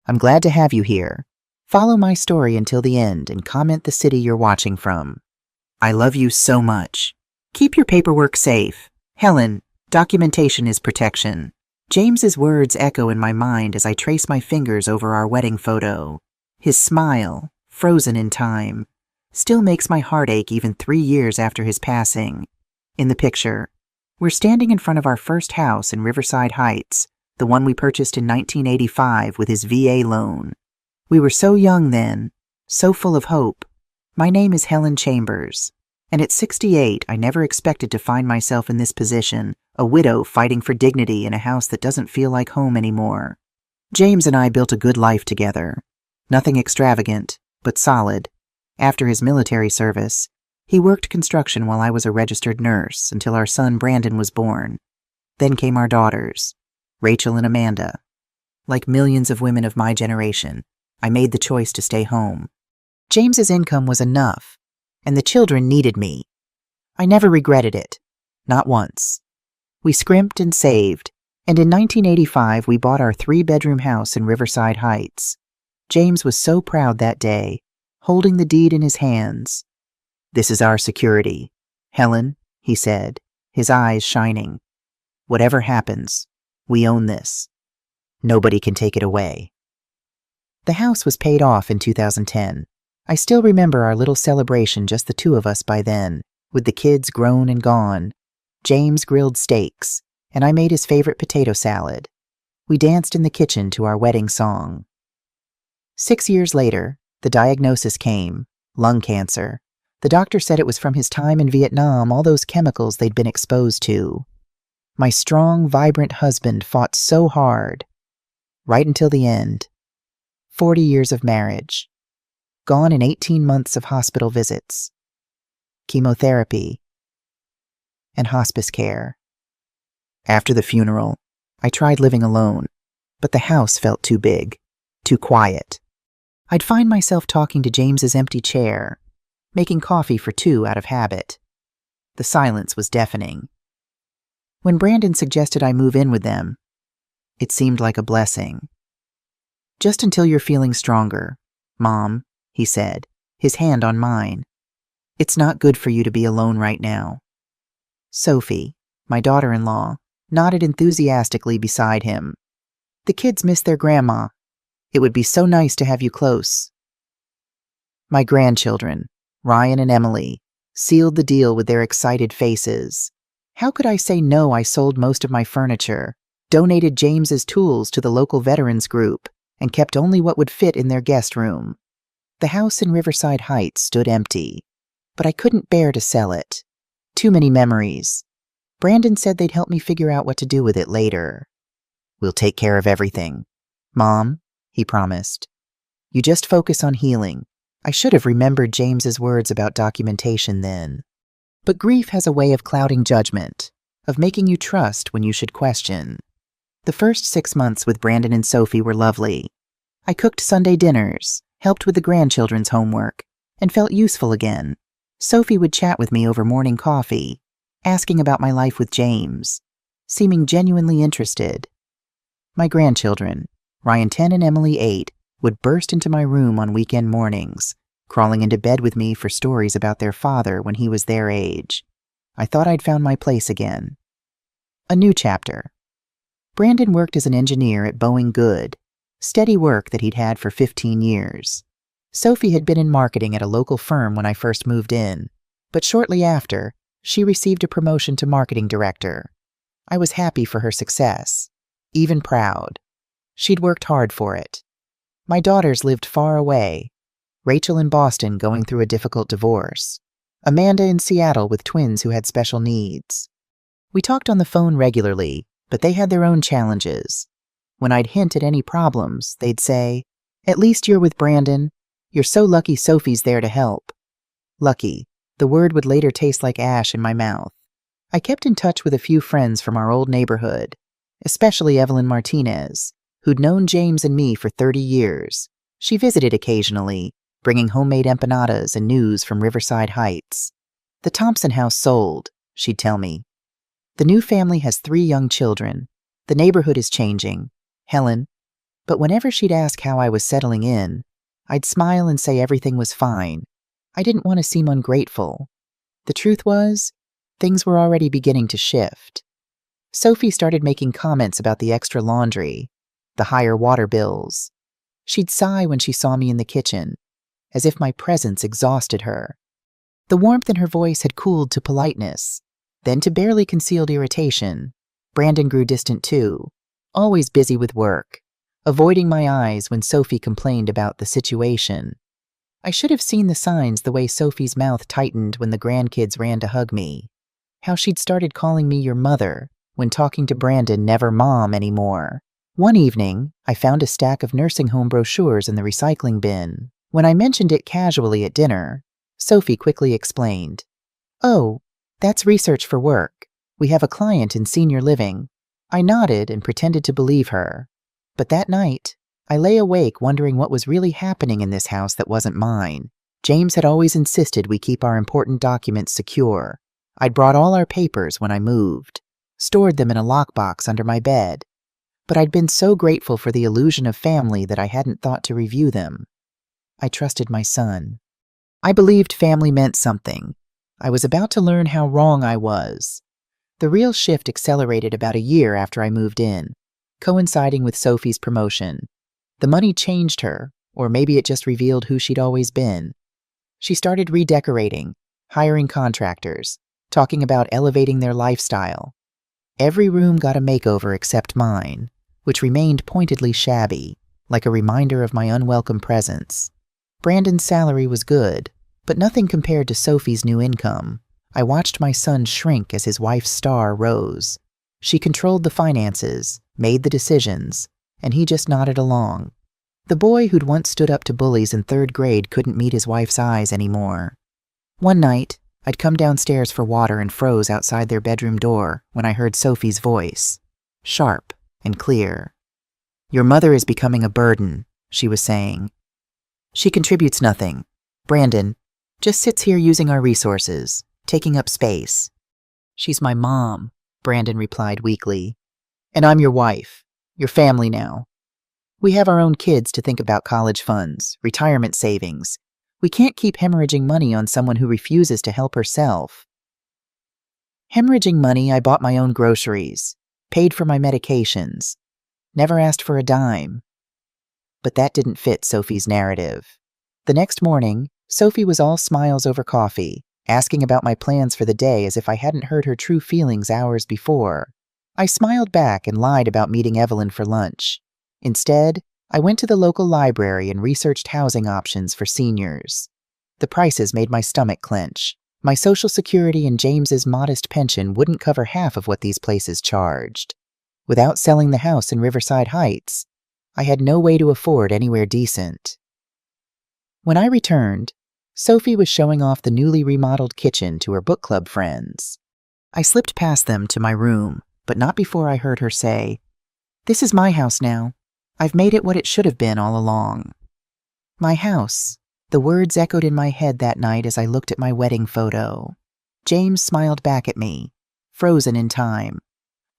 I'm glad to have you here. Follow my story until the end and comment the city you're watching from. I love you so much. Keep your paperwork safe. Helen, documentation is protection. James's words echo in my mind as I trace my fingers over our wedding photo. His smile, frozen in time, still makes my heart ache even 3 years after his passing. In the picture, we're standing in front of our first house in Riverside Heights, the one we purchased in 1985 with his VA loan. We were so young then, so full of hope. My name is Helen Chambers, and at 68, I never expected to find myself in this position, a widow fighting for dignity in a house that doesn't feel like home anymore. James and I built a good life together. Nothing extravagant, but solid. After his military service, he worked construction while I was a registered nurse until our son Brandon was born. Then came our daughters, Rachel and Amanda. Like millions of women of my generation, I made the choice to stay home. James's income was enough, and the children needed me. I never regretted it, not once. We scrimped and saved, and in 1985 we bought our 3-bedroom house in Riverside Heights. James was so proud that day, holding the deed in his hands. "This is our security, Helen," he said, his eyes shining. "Whatever happens, we own this. Nobody can take it away." The house was paid off in 2010. I still remember our little celebration, just the two of us by then, with the kids grown and gone. James grilled steaks, and I made his favorite potato salad. We danced in the kitchen to our wedding song. 6 years later, the diagnosis came, lung cancer. The doctor said it was from his time in Vietnam, all those chemicals they'd been exposed to. My strong, vibrant husband fought so hard, right until the end. 40 years of marriage. Gone in 18 months of hospital visits, chemotherapy, and hospice care. After the funeral, I tried living alone, but the house felt too big, too quiet. I'd find myself talking to James's empty chair, making coffee for 2 out of habit. The silence was deafening. When Brandon suggested I move in with them, it seemed like a blessing. "Just until you're feeling stronger, Mom," he said, his hand on mine. "It's not good for you to be alone right now." Sophie, my daughter-in-law, nodded enthusiastically beside him. "The kids miss their grandma. It would be so nice to have you close." My grandchildren, Ryan and Emily, sealed the deal with their excited faces. How could I say no? I sold most of my furniture, donated James's tools to the local veterans group, and kept only what would fit in their guest room. The house in Riverside Heights stood empty, but I couldn't bear to sell it. Too many memories. Brandon said they'd help me figure out what to do with it later. "We'll take care of everything, Mom," he promised. "You just focus on healing." I should have remembered James's words about documentation then. But grief has a way of clouding judgment, of making you trust when you should question. The first 6 months with Brandon and Sophie were lovely. I cooked Sunday dinners, helped with the grandchildren's homework, and felt useful again. Sophie would chat with me over morning coffee, asking about my life with James, seeming genuinely interested. My grandchildren, Ryan 10 and Emily 8, would burst into my room on weekend mornings, crawling into bed with me for stories about their father when he was their age. I thought I'd found my place again. A new chapter. Brandon worked as an engineer at Boeing Good, steady work that he'd had for 15 years. Sophie had been in marketing at a local firm when I first moved in, but shortly after, she received a promotion to marketing director. I was happy for her success, even proud. She'd worked hard for it. My daughters lived far away, Rachel in Boston going through a difficult divorce, Amanda in Seattle with twins who had special needs. We talked on the phone regularly, but they had their own challenges. When I'd hint at any problems, they'd say, "At least you're with Brandon. You're so lucky Sophie's there to help." Lucky. The word would later taste like ash in my mouth. I kept in touch with a few friends from our old neighborhood, especially Evelyn Martinez, who'd known James and me for 30 years. She visited occasionally, bringing homemade empanadas and news from Riverside Heights. "The Thompson house sold," she'd tell me. "The new family has 3 young children. The neighborhood is changing. Helen, But whenever she'd ask how I was settling in, I'd smile and say everything was fine. I didn't want to seem ungrateful. The truth was, things were already beginning to shift. Sophie started making comments about the extra laundry, the higher water bills. She'd sigh when she saw me in the kitchen, as if my presence exhausted her. The warmth in her voice had cooled to politeness, then to barely concealed irritation. Brandon grew distant too, always busy with work, avoiding my eyes when Sophie complained about the situation. I should have seen the signs, the way Sophie's mouth tightened when the grandkids ran to hug me, how she'd started calling me your mother when talking to Brandon, never mom anymore. One evening, I found a stack of nursing home brochures in the recycling bin. When I mentioned it casually at dinner, Sophie quickly explained, "Oh, that's research for work. We have a client in senior living." I nodded and pretended to believe her. But that night, I lay awake wondering what was really happening in this house that wasn't mine. James had always insisted we keep our important documents secure. I'd brought all our papers when I moved, stored them in a lockbox under my bed. But I'd been so grateful for the illusion of family that I hadn't thought to review them. I trusted my son. I believed family meant something. I was about to learn how wrong I was. The real shift accelerated about a year after I moved in, coinciding with Sophie's promotion. The money changed her, or maybe it just revealed who she'd always been. She started redecorating, hiring contractors, talking about elevating their lifestyle. Every room got a makeover except mine, which remained pointedly shabby, like a reminder of my unwelcome presence. Brandon's salary was good, but nothing compared to Sophie's new income. I watched my son shrink as his wife's star rose. She controlled the finances, made the decisions, and he just nodded along. The boy who'd once stood up to bullies in 3rd grade couldn't meet his wife's eyes anymore. One night, I'd come downstairs for water and froze outside their bedroom door when I heard Sophie's voice, sharp and clear. "Your mother is becoming a burden," she was saying. "She contributes nothing. Brandon just sits here using our resources, taking up space." "She's my mom," Brandon replied weakly. "And I'm your wife, your family now. We have our own kids to think about, college funds, retirement savings. We can't keep hemorrhaging money on someone who refuses to help herself." Hemorrhaging money, I bought my own groceries, paid for my medications, never asked for a dime. But that didn't fit Sophie's narrative. The next morning, Sophie was all smiles over coffee, asking about my plans for the day as if I hadn't heard her true feelings hours before. I smiled back and lied about meeting Evelyn for lunch. Instead, I went to the local library and researched housing options for seniors. The prices made my stomach clench. My Social Security and James's modest pension wouldn't cover half of what these places charged. Without selling the house in Riverside Heights, I had no way to afford anywhere decent. When I returned, Sophie was showing off the newly remodeled kitchen to her book club friends. I slipped past them to my room, but not before I heard her say, "This is my house now. I've made it what it should have been all along." My house. The words echoed in my head that night as I looked at my wedding photo. James smiled back at me, frozen in time,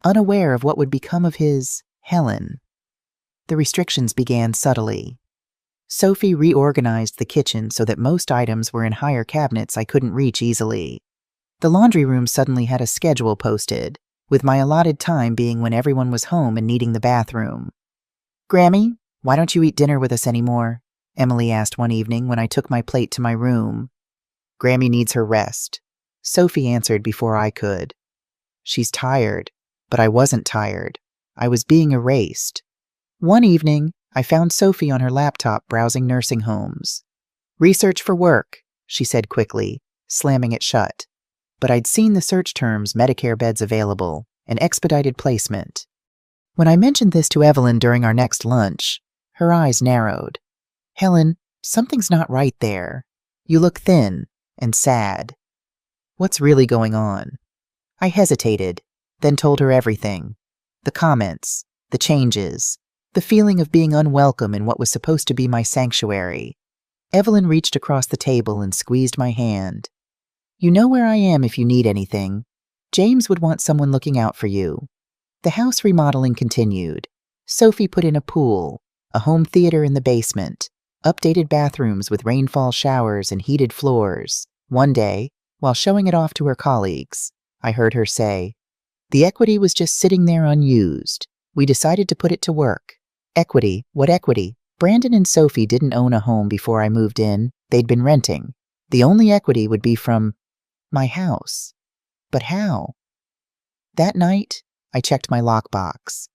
unaware of what would become of his Helen. The restrictions began subtly. Sophie reorganized the kitchen so that most items were in higher cabinets I couldn't reach easily. The laundry room suddenly had a schedule posted, with my allotted time being when everyone was home and needing the bathroom. "Grammy, why don't you eat dinner with us anymore?" Emily asked one evening when I took my plate to my room. "Grammy needs her rest," Sophie answered before I could. "She's tired," but I wasn't tired. I was being erased. One evening, I found Sophie on her laptop browsing nursing homes. "Research for work," she said quickly, slamming it shut. But I'd seen the search terms Medicare beds available and expedited placement. When I mentioned this to Evelyn during our next lunch, her eyes narrowed. "Helen, something's not right there. You look thin and sad. What's really going on?" I hesitated, then told her everything. The comments, the changes, the feeling of being unwelcome in what was supposed to be my sanctuary. Evelyn reached across the table and squeezed my hand. "You know where I am if you need anything. James would want someone looking out for you." The house remodeling continued. Sophie put in a pool, a home theater in the basement, updated bathrooms with rainfall showers and heated floors. One day, while showing it off to her colleagues, I heard her say, "The equity was just sitting there unused. We decided to put it to work." Equity? What equity? Brandon and Sophie didn't own a home before I moved in. They'd been renting. The only equity would be from my house. But how? That night, I checked my lockbox.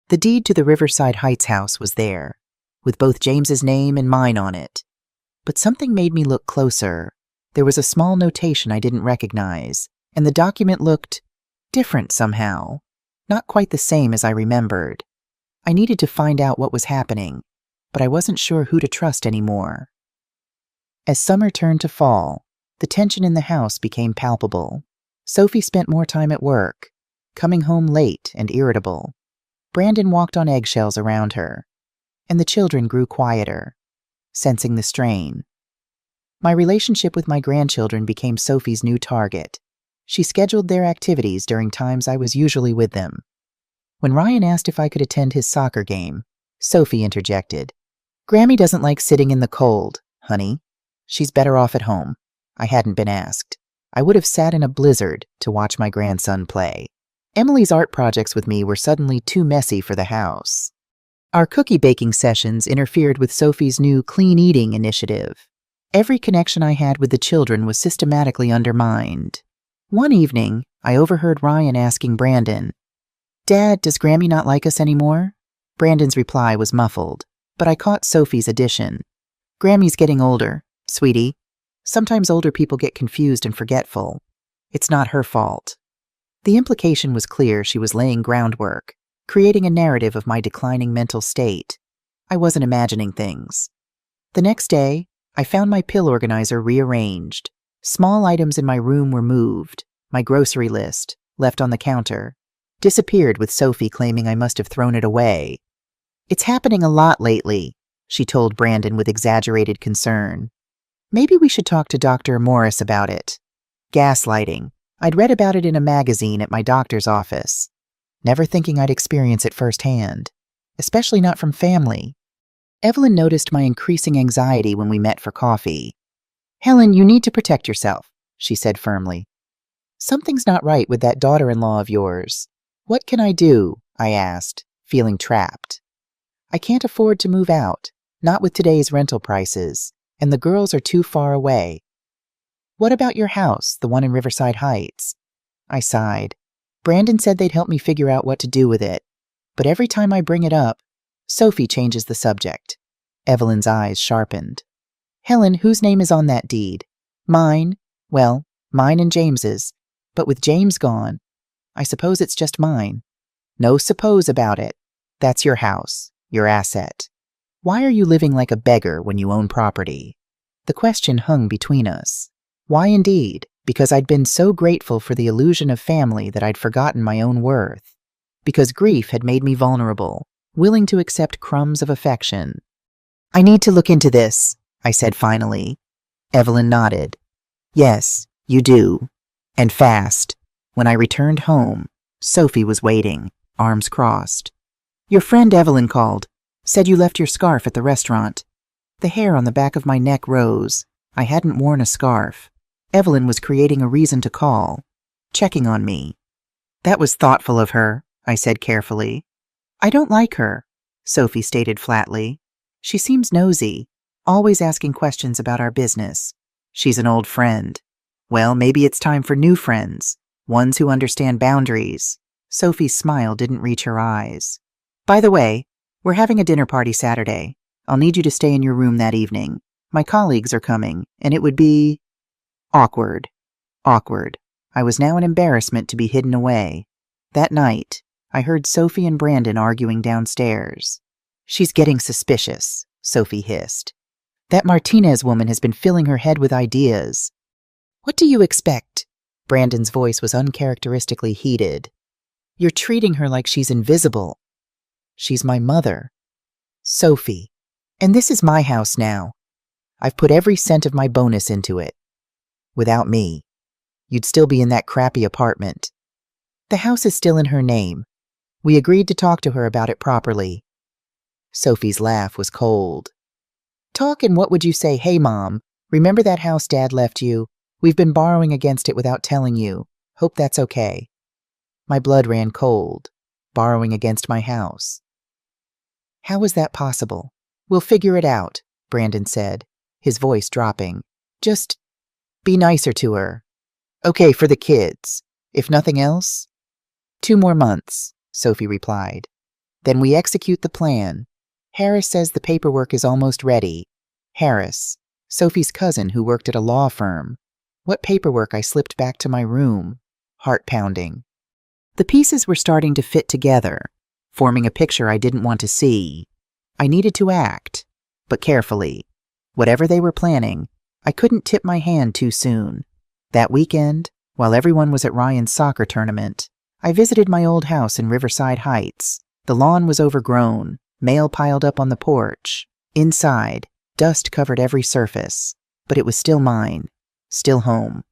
The deed to the Riverside Heights house was there, with both James's name and mine on it. But something made me look closer. There was a small notation I didn't recognize, and the document looked different somehow, not quite the same as I remembered. I needed to find out what was happening, but I wasn't sure who to trust anymore. As summer turned to fall, the tension in the house became palpable. Sophie spent more time at work, coming home late and irritable. Brandon walked on eggshells around her, and the children grew quieter, sensing the strain. My relationship with my grandchildren became Sophie's new target. She scheduled their activities during times I was usually with them. When Ryan asked if I could attend his soccer game, Sophie interjected. "Grammy doesn't like sitting in the cold, honey. She's better off at home." I hadn't been asked. I would have sat in a blizzard to watch my grandson play. Emily's art projects with me were suddenly too messy for the house. Our cookie baking sessions interfered with Sophie's new clean eating initiative. Every connection I had with the children was systematically undermined. One evening, I overheard Ryan asking Brandon, "Dad, does Grammy not like us anymore?" Brandon's reply was muffled, but I caught Sophie's addition. "Grammy's getting older, sweetie. Sometimes older people get confused and forgetful. It's not her fault." The implication was clear. She was laying groundwork, creating a narrative of my declining mental state. I wasn't imagining things. The next day, I found my pill organizer rearranged. Small items in my room were moved. My grocery list, left on the counter, disappeared with Sophie claiming I must have thrown it away. "It's happening a lot lately," she told Brandon with exaggerated concern. "Maybe we should talk to Dr. Morris about it." Gaslighting. I'd read about it in a magazine at my doctor's office, never thinking I'd experience it firsthand, especially not from family. Evelyn noticed my increasing anxiety when we met for coffee. "Helen, you need to protect yourself," she said firmly. "Something's not right with that daughter-in-law of yours." "What can I do?" I asked, feeling trapped. "I can't afford to move out, not with today's rental prices, and the girls are too far away." "What about your house, the one in Riverside Heights?" I sighed. Brandon said they'd help me figure out what to do with it, but every time I bring it up, Sophie changes the subject. Evelyn's eyes sharpened. "Helen, whose name is on that deed?" "Mine. Well, mine and James's, but with James gone, I suppose it's just mine." "No suppose about it. That's your house, your asset. Why are you living like a beggar when you own property?" The question hung between us. Why indeed? Because I'd been so grateful for the illusion of family that I'd forgotten my own worth. Because grief had made me vulnerable, willing to accept crumbs of affection. "I need to look into this," I said finally. Evelyn nodded. "Yes, you do. And fast." When I returned home, Sophie was waiting, arms crossed. "Your friend Evelyn called. Said you left your scarf at the restaurant." The hair on the back of my neck rose. I hadn't worn a scarf. Evelyn was creating a reason to call, checking on me. "That was thoughtful of her," I said carefully. "I don't like her," Sophie stated flatly. "She seems nosy, always asking questions about our business. She's an old friend. Well, maybe it's time for new friends, ones who understand boundaries." Sophie's smile didn't reach her eyes. "By the way, we're having a dinner party Saturday. I'll need you to stay in your room that evening. My colleagues are coming, and it would be awkward. I was now an embarrassment to be hidden away. That night, I heard Sophie and Brandon arguing downstairs. "She's getting suspicious," Sophie hissed. "That Martinez woman has been filling her head with ideas." "What do you expect?" Brandon's voice was uncharacteristically heated. "You're treating her like she's invisible." "She's my mother." "Sophie. And this is my house now. I've put every cent of my bonus into it. Without me, you'd still be in that crappy apartment. The house is still in her name. We agreed to talk to her about it properly." Sophie's laugh was cold. Talk and what would you say? Hey, Mom, remember that house Dad left you? We've been borrowing against it without telling you. Hope that's okay. My blood ran cold. Borrowing against my house. How is that possible? We'll figure it out, Brandon said, his voice dropping. Just be nicer to her. Okay, for the kids. If nothing else? 2 more months, Sophie replied. Then we execute the plan. Harris says the paperwork is almost ready. Harris, Sophie's cousin who worked at a law firm. What paperwork? I slipped back to my room, heart pounding. The pieces were starting to fit together, forming a picture I didn't want to see. I needed to act, but carefully. Whatever they were planning, I couldn't tip my hand too soon. That weekend, while everyone was at Ryan's soccer tournament, I visited my old house in Riverside Heights. The lawn was overgrown, mail piled up on the porch. Inside, dust covered every surface, but it was still mine, still home.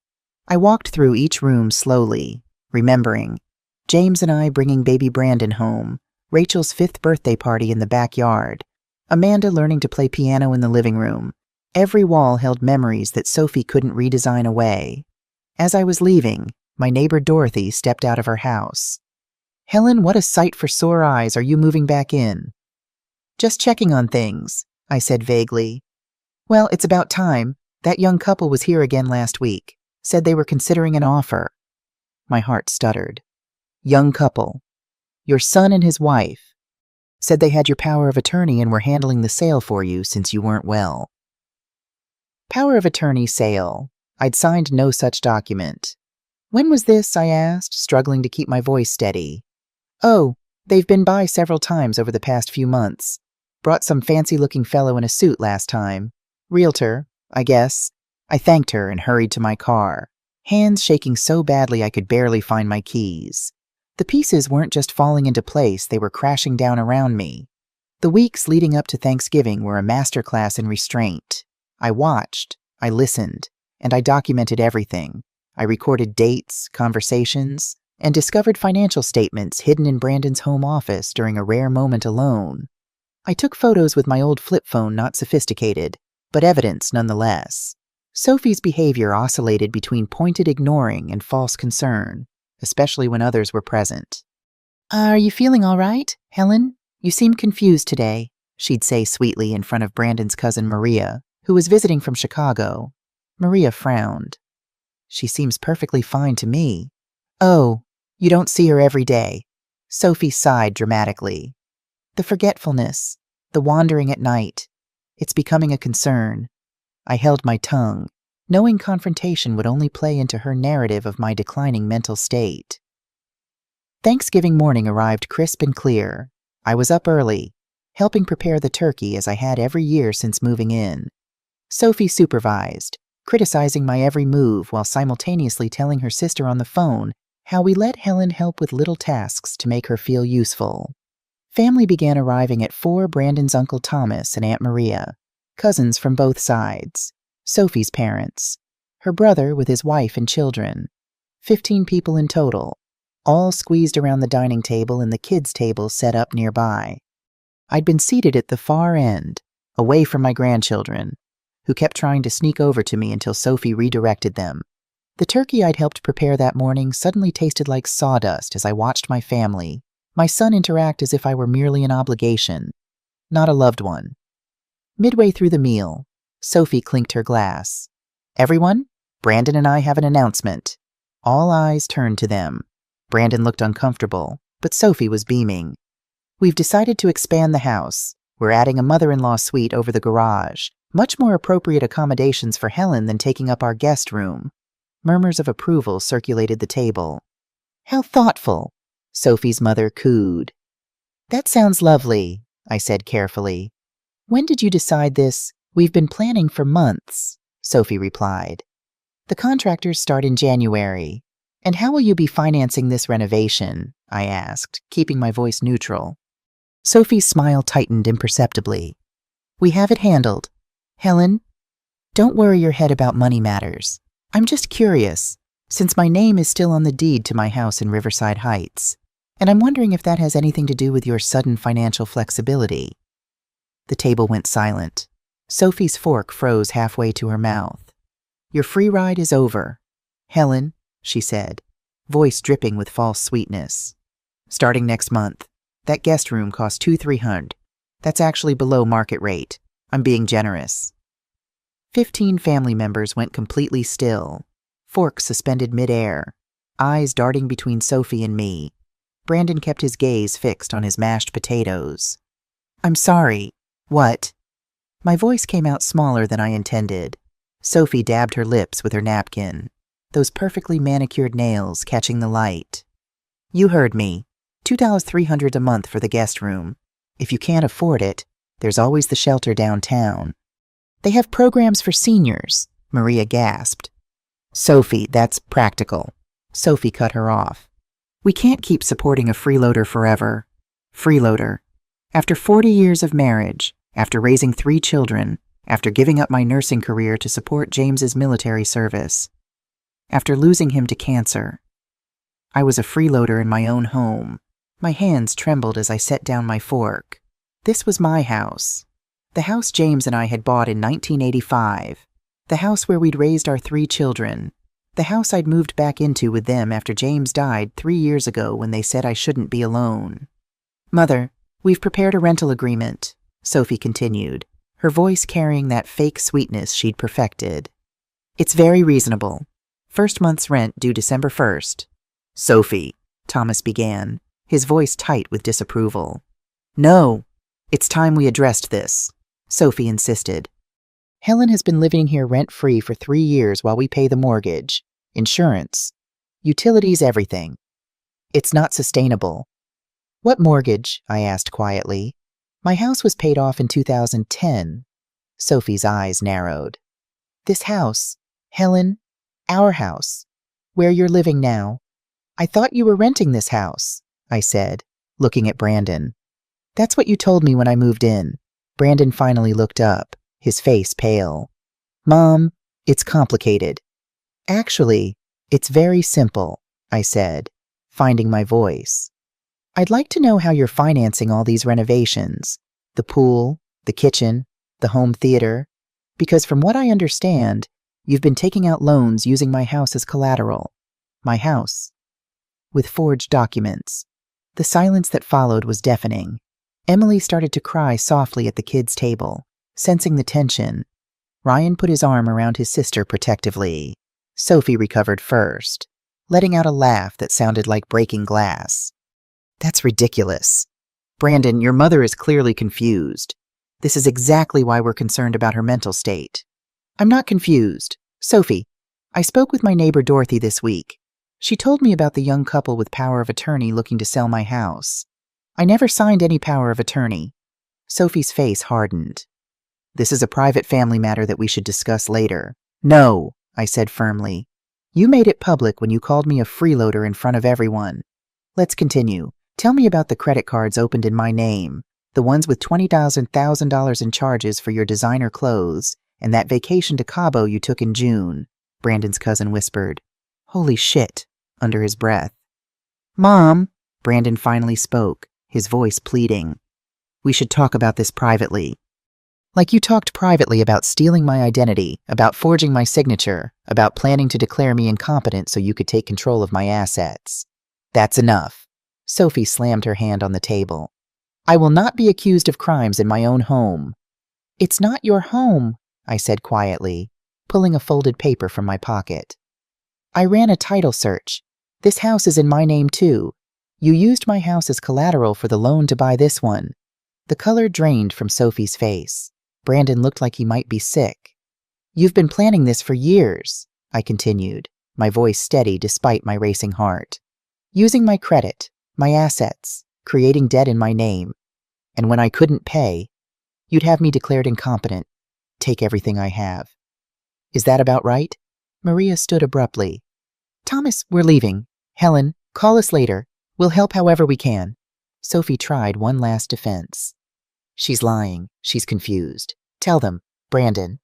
I walked through each room slowly, remembering James and I bringing baby Brandon home, Rachel's 5th birthday party in the backyard, Amanda learning to play piano in the living room. Every wall held memories that Sophie couldn't redesign away. As I was leaving, my neighbor Dorothy stepped out of her house. Helen, what a sight for sore eyes. Are you moving back in? Just checking on things, I said vaguely. Well, it's about time. That young couple was here again last week. Said they were considering an offer. My heart stuttered. Young couple. Your son and his wife. Said they had your power of attorney and were handling the sale for you since you weren't well. Power of attorney sale. I'd signed no such document. When was this? I asked, struggling to keep my voice steady. Oh, they've been by several times over the past few months. Brought some fancy-looking fellow in a suit last time. Realtor, I guess. I thanked her and hurried to my car, hands shaking so badly I could barely find my keys. The pieces weren't just falling into place, they were crashing down around me. The weeks leading up to Thanksgiving were a masterclass in restraint. I watched, I listened, and I documented everything. I recorded dates, conversations, and discovered financial statements hidden in Brandon's home office during a rare moment alone. I took photos with my old flip phone, not sophisticated, but evidence nonetheless. Sophie's behavior oscillated between pointed ignoring and false concern, especially when others were present. Are you feeling all right, Helen? You seem confused today, she'd say sweetly in front of Brandon's cousin Maria, who was visiting from Chicago. Maria frowned. She seems perfectly fine to me. Oh, you don't see her every day. Sophie sighed dramatically. The forgetfulness, the wandering at night. It's becoming a concern. I held my tongue, knowing confrontation would only play into her narrative of my declining mental state. Thanksgiving morning arrived crisp and clear. I was up early, helping prepare the turkey as I had every year since moving in. Sophie supervised, criticizing my every move while simultaneously telling her sister on the phone how we let Helen help with little tasks to make her feel useful. Family began arriving at 4. Brandon's Uncle Thomas and Aunt Maria, cousins from both sides, Sophie's parents, her brother with his wife and children, 15 people in total, all squeezed around the dining table and the kids' table set up nearby. I'd been seated at the far end, away from my grandchildren, who kept trying to sneak over to me until Sophie redirected them. The turkey I'd helped prepare that morning suddenly tasted like sawdust as I watched my family, my son, interact as if I were merely an obligation, not a loved one. Midway through the meal, Sophie clinked her glass. Everyone, Brandon and I have an announcement. All eyes turned to them. Brandon looked uncomfortable, but Sophie was beaming. We've decided to expand the house. We're adding a mother-in-law suite over the garage. Much more appropriate accommodations for Helen than taking up our guest room. Murmurs of approval circulated the table. How thoughtful, Sophie's mother cooed. That sounds lovely, I said carefully. When did you decide this? We've been planning for months, Sophie replied. The contractors start in January. And how will you be financing this renovation? I asked, keeping my voice neutral. Sophie's smile tightened imperceptibly. We have it handled. Helen, don't worry your head about money matters. I'm just curious, since my name is still on the deed to my house in Riverside Heights, and I'm wondering if that has anything to do with your sudden financial flexibility. The table went silent. Sophie's fork froze halfway to her mouth. Your free ride is over. Helen, she said, voice dripping with false sweetness. Starting next month. That guest room costs $2,300. That's actually below market rate. I'm being generous. 15 family members went completely still, forks suspended mid-air, eyes darting between Sophie and me. Brandon kept his gaze fixed on his mashed potatoes. I'm sorry. What? My voice came out smaller than I intended. Sophie dabbed her lips with her napkin, those perfectly manicured nails catching the light. You heard me. $2,300 a month for the guest room. If you can't afford it, there's always the shelter downtown. They have programs for seniors, Maria gasped. Sophie, that's practical. Sophie cut her off. We can't keep supporting a freeloader forever. Freeloader. After 40 years of marriage, after raising 3 children, after giving up my nursing career to support James's military service, after losing him to cancer, I was a freeloader in my own home. My hands trembled as I set down my fork. This was my house. The house James and I had bought in 1985. The house where we'd raised our 3 children. The house I'd moved back into with them after James died 3 years ago when they said I shouldn't be alone. Mother, we've prepared a rental agreement, Sophie continued, her voice carrying that fake sweetness she'd perfected. It's very reasonable. First month's rent due December 1st. Sophie, Thomas began, his voice tight with disapproval. No, it's time we addressed this, Sophie insisted. Helen has been living here rent-free for 3 years while we pay the mortgage, insurance, utilities, everything. It's not sustainable. What mortgage? I asked quietly. My house was paid off in 2010. Sophie's eyes narrowed. This house, Helen, our house, where you're living now. I thought you were renting this house, I said, looking at Brandon. That's what you told me when I moved in. Brandon finally looked up, his face pale. Mom, it's complicated. Actually, it's very simple, I said, finding my voice. I'd like to know how you're financing all these renovations, the pool, the kitchen, the home theater, because from what I understand, you've been taking out loans using my house as collateral. My house. With forged documents. The silence that followed was deafening. Emily started to cry softly at the kids' table, sensing the tension. Ryan put his arm around his sister protectively. Sophie recovered first, letting out a laugh that sounded like breaking glass. That's ridiculous. Brandon, your mother is clearly confused. This is exactly why we're concerned about her mental state. I'm not confused. Sophie, I spoke with my neighbor Dorothy this week. She told me about the young couple with power of attorney looking to sell my house. I never signed any power of attorney. Sophie's face hardened. This is a private family matter that we should discuss later. No, I said firmly. You made it public when you called me a freeloader in front of everyone. Let's continue. Tell me about the credit cards opened in my name, the ones with $20,000 in charges for your designer clothes, and that vacation to Cabo you took in June, Brandon's cousin whispered. Holy shit, under his breath. Mom, Brandon finally spoke, his voice pleading. We should talk about this privately. Like you talked privately about stealing my identity, about forging my signature, about planning to declare me incompetent so you could take control of my assets. That's enough. Sophie slammed her hand on the table. I will not be accused of crimes in my own home. It's not your home, I said quietly, pulling a folded paper from my pocket. I ran a title search. This house is in my name too. You used my house as collateral for the loan to buy this one. The color drained from Sophie's face. Brandon looked like he might be sick. You've been planning this for years, I continued, my voice steady despite my racing heart. Using my credit, my assets, creating debt in my name. And when I couldn't pay, you'd have me declared incompetent. Take everything I have. Is that about right? Maria stood abruptly. Thomas, we're leaving. Helen, call us later. We'll help however we can. Sophie tried one last defense. She's lying. She's confused. Tell them, Brandon.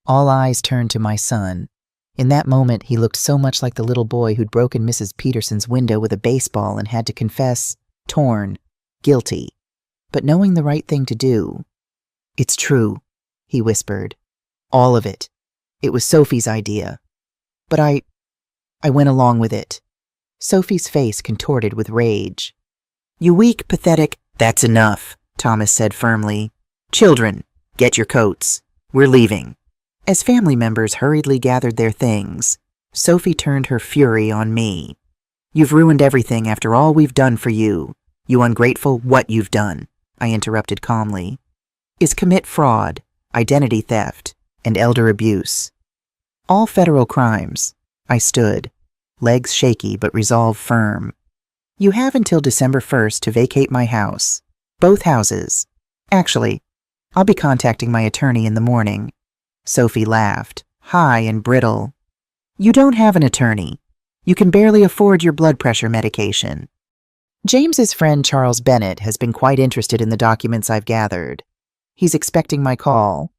All eyes turned to my son. In that moment, he looked so much like the little boy who'd broken Mrs. Peterson's window with a baseball and had to confess, torn, guilty, but knowing the right thing to do. It's true, he whispered. All of it. It was Sophie's idea. But I went along with it. Sophie's face contorted with rage. You weak, pathetic— That's enough, Thomas said firmly. Children, get your coats. We're leaving. As family members hurriedly gathered their things, Sophie turned her fury on me. You've ruined everything after all we've done for you. You ungrateful— What you've done, I interrupted calmly, is commit fraud, identity theft, and elder abuse. All federal crimes. I stood, legs shaky but resolve firm. You have until December 1st to vacate my house. Both houses. Actually, I'll be contacting my attorney in the morning. Sophie laughed, high and brittle. You don't have an attorney. You can barely afford your blood pressure medication. James's friend Charles Bennett has been quite interested in the documents I've gathered. He's expecting my call.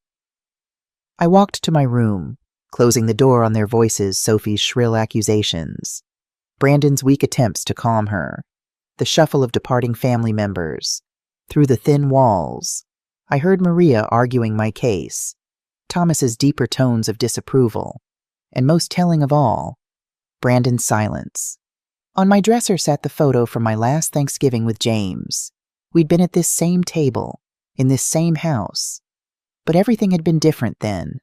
I walked to my room, closing the door on their voices, Sophie's shrill accusations, Brandon's weak attempts to calm her, the shuffle of departing family members. Through the thin walls, I heard Maria arguing my case, Thomas's deeper tones of disapproval, and most telling of all, Brandon's silence. On my dresser sat the photo from my last Thanksgiving with James. We'd been at this same table, in this same house. But everything had been different then.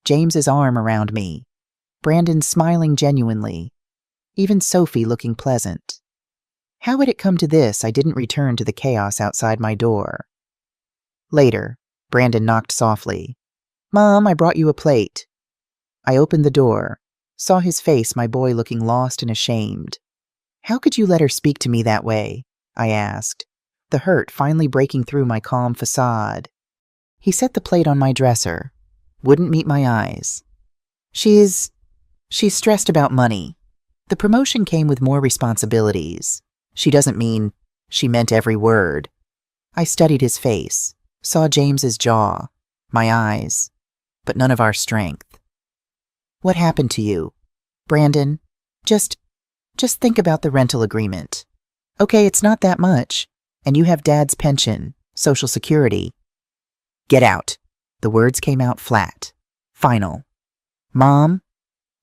James's arm around me, Brandon smiling genuinely, even Sophie looking pleasant. How had it come to this I didn't return to the chaos outside my door? Later, Brandon knocked softly. Mom, I brought you a plate. I opened the door, saw his face, my boy looking lost and ashamed. How could you let her speak to me that way? I asked, the hurt finally breaking through my calm facade. He set the plate on my dresser, wouldn't meet my eyes. She's stressed about money. The promotion came with more responsibilities. She doesn't mean— She meant every word. I studied his face, saw James's jaw, my eyes, but none of our strength. What happened to you? Brandon, just think about the rental agreement. Okay, it's not that much, and you have Dad's pension, Social Security. Get out. The words came out flat, final. Mom,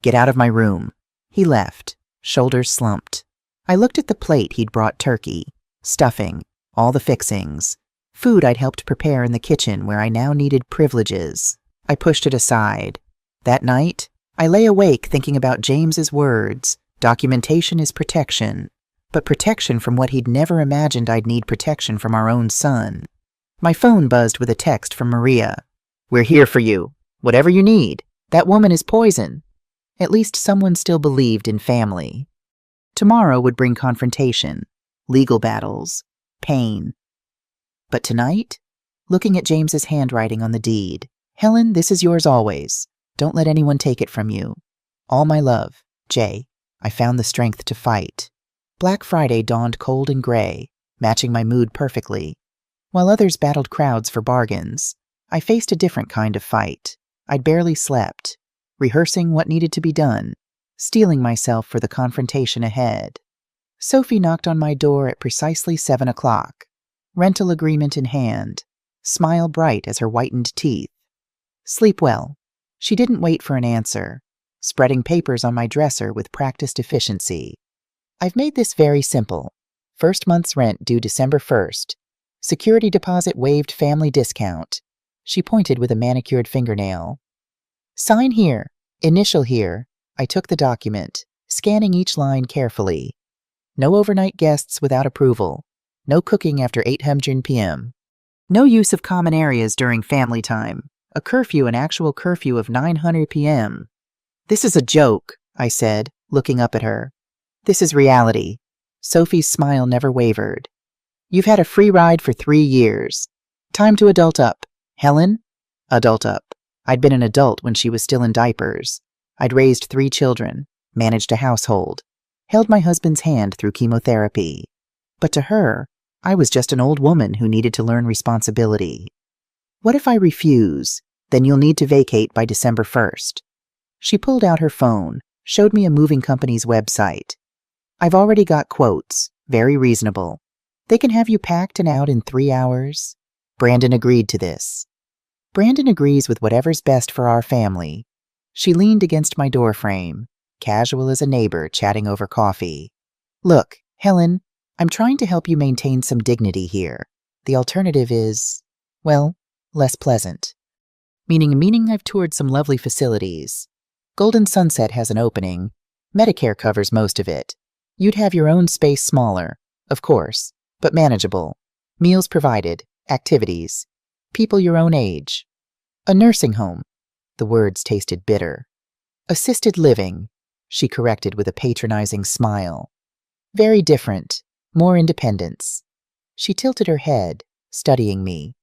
get out of my room. He left, shoulders slumped. I looked at the plate he'd brought: turkey, stuffing, all the fixings, food I'd helped prepare in the kitchen where I now needed privileges. I pushed it aside. That night, I lay awake thinking about James's words. Documentation is protection, but protection from what he'd never imagined I'd need protection from our own son. My phone buzzed with a text from Maria. We're here for you. Whatever you need. That woman is poison. At least someone still believed in family. Tomorrow would bring confrontation, legal battles, pain. But tonight, looking at James's handwriting on the deed, Helen, this is yours always. Don't let anyone take it from you. All my love, Jay. I found the strength to fight. Black Friday dawned cold and gray, matching my mood perfectly. While others battled crowds for bargains, I faced a different kind of fight. I'd barely slept, rehearsing what needed to be done, steeling myself for the confrontation ahead. Sophie knocked on my door at precisely 7 o'clock, rental agreement in hand, smile bright as her whitened teeth. Sleep well. She didn't wait for an answer, spreading papers on my dresser with practiced efficiency. I've made this very simple. First month's rent due December 1st. Security deposit waived, family discount. She pointed with a manicured fingernail. Sign here. Initial here. I took the document, scanning each line carefully. No overnight guests without approval. No cooking after 8:00 p.m. No use of common areas during family time. A curfew, an actual curfew of 9:00 p.m. This is a joke, I said, looking up at her. This is reality. Sophie's smile never wavered. You've had a free ride for 3 years. Time to adult up. Helen? Adult up. I'd been an adult when she was still in diapers. I'd raised 3 children, managed a household, held my husband's hand through chemotherapy. But to her, I was just an old woman who needed to learn responsibility. What if I refuse? Then you'll need to vacate by December 1st. She pulled out her phone, showed me a moving company's website. I've already got quotes, very reasonable. They can have you packed and out in 3 hours. Brandon agreed to this. Brandon agrees with whatever's best for our family. She leaned against my doorframe, casual as a neighbor chatting over coffee. Look, Helen, I'm trying to help you maintain some dignity here. The alternative is, well, less pleasant. Meaning I've toured some lovely facilities. Golden Sunset has an opening. Medicare covers most of it. You'd have your own space smaller, of course, but manageable. Meals provided, activities, people your own age. A nursing home. The words tasted bitter. Assisted living, she corrected with a patronizing smile. Very different, more independence. She tilted her head, studying me.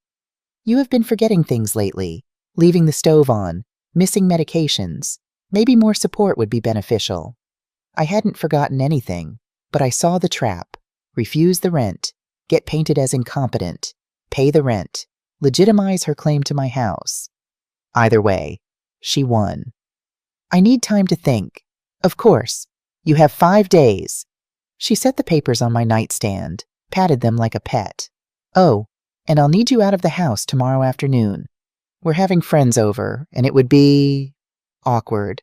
You have been forgetting things lately, leaving the stove on, missing medications. Maybe more support would be beneficial. I hadn't forgotten anything, but I saw the trap. Refuse the rent, get painted as incompetent, pay the rent, legitimize her claim to my house. Either way, she won. I need time to think. Of course, you have 5 days. She set the papers on my nightstand, patted them like a pet. Oh, and I'll need you out of the house tomorrow afternoon. We're having friends over, and it would be awkward.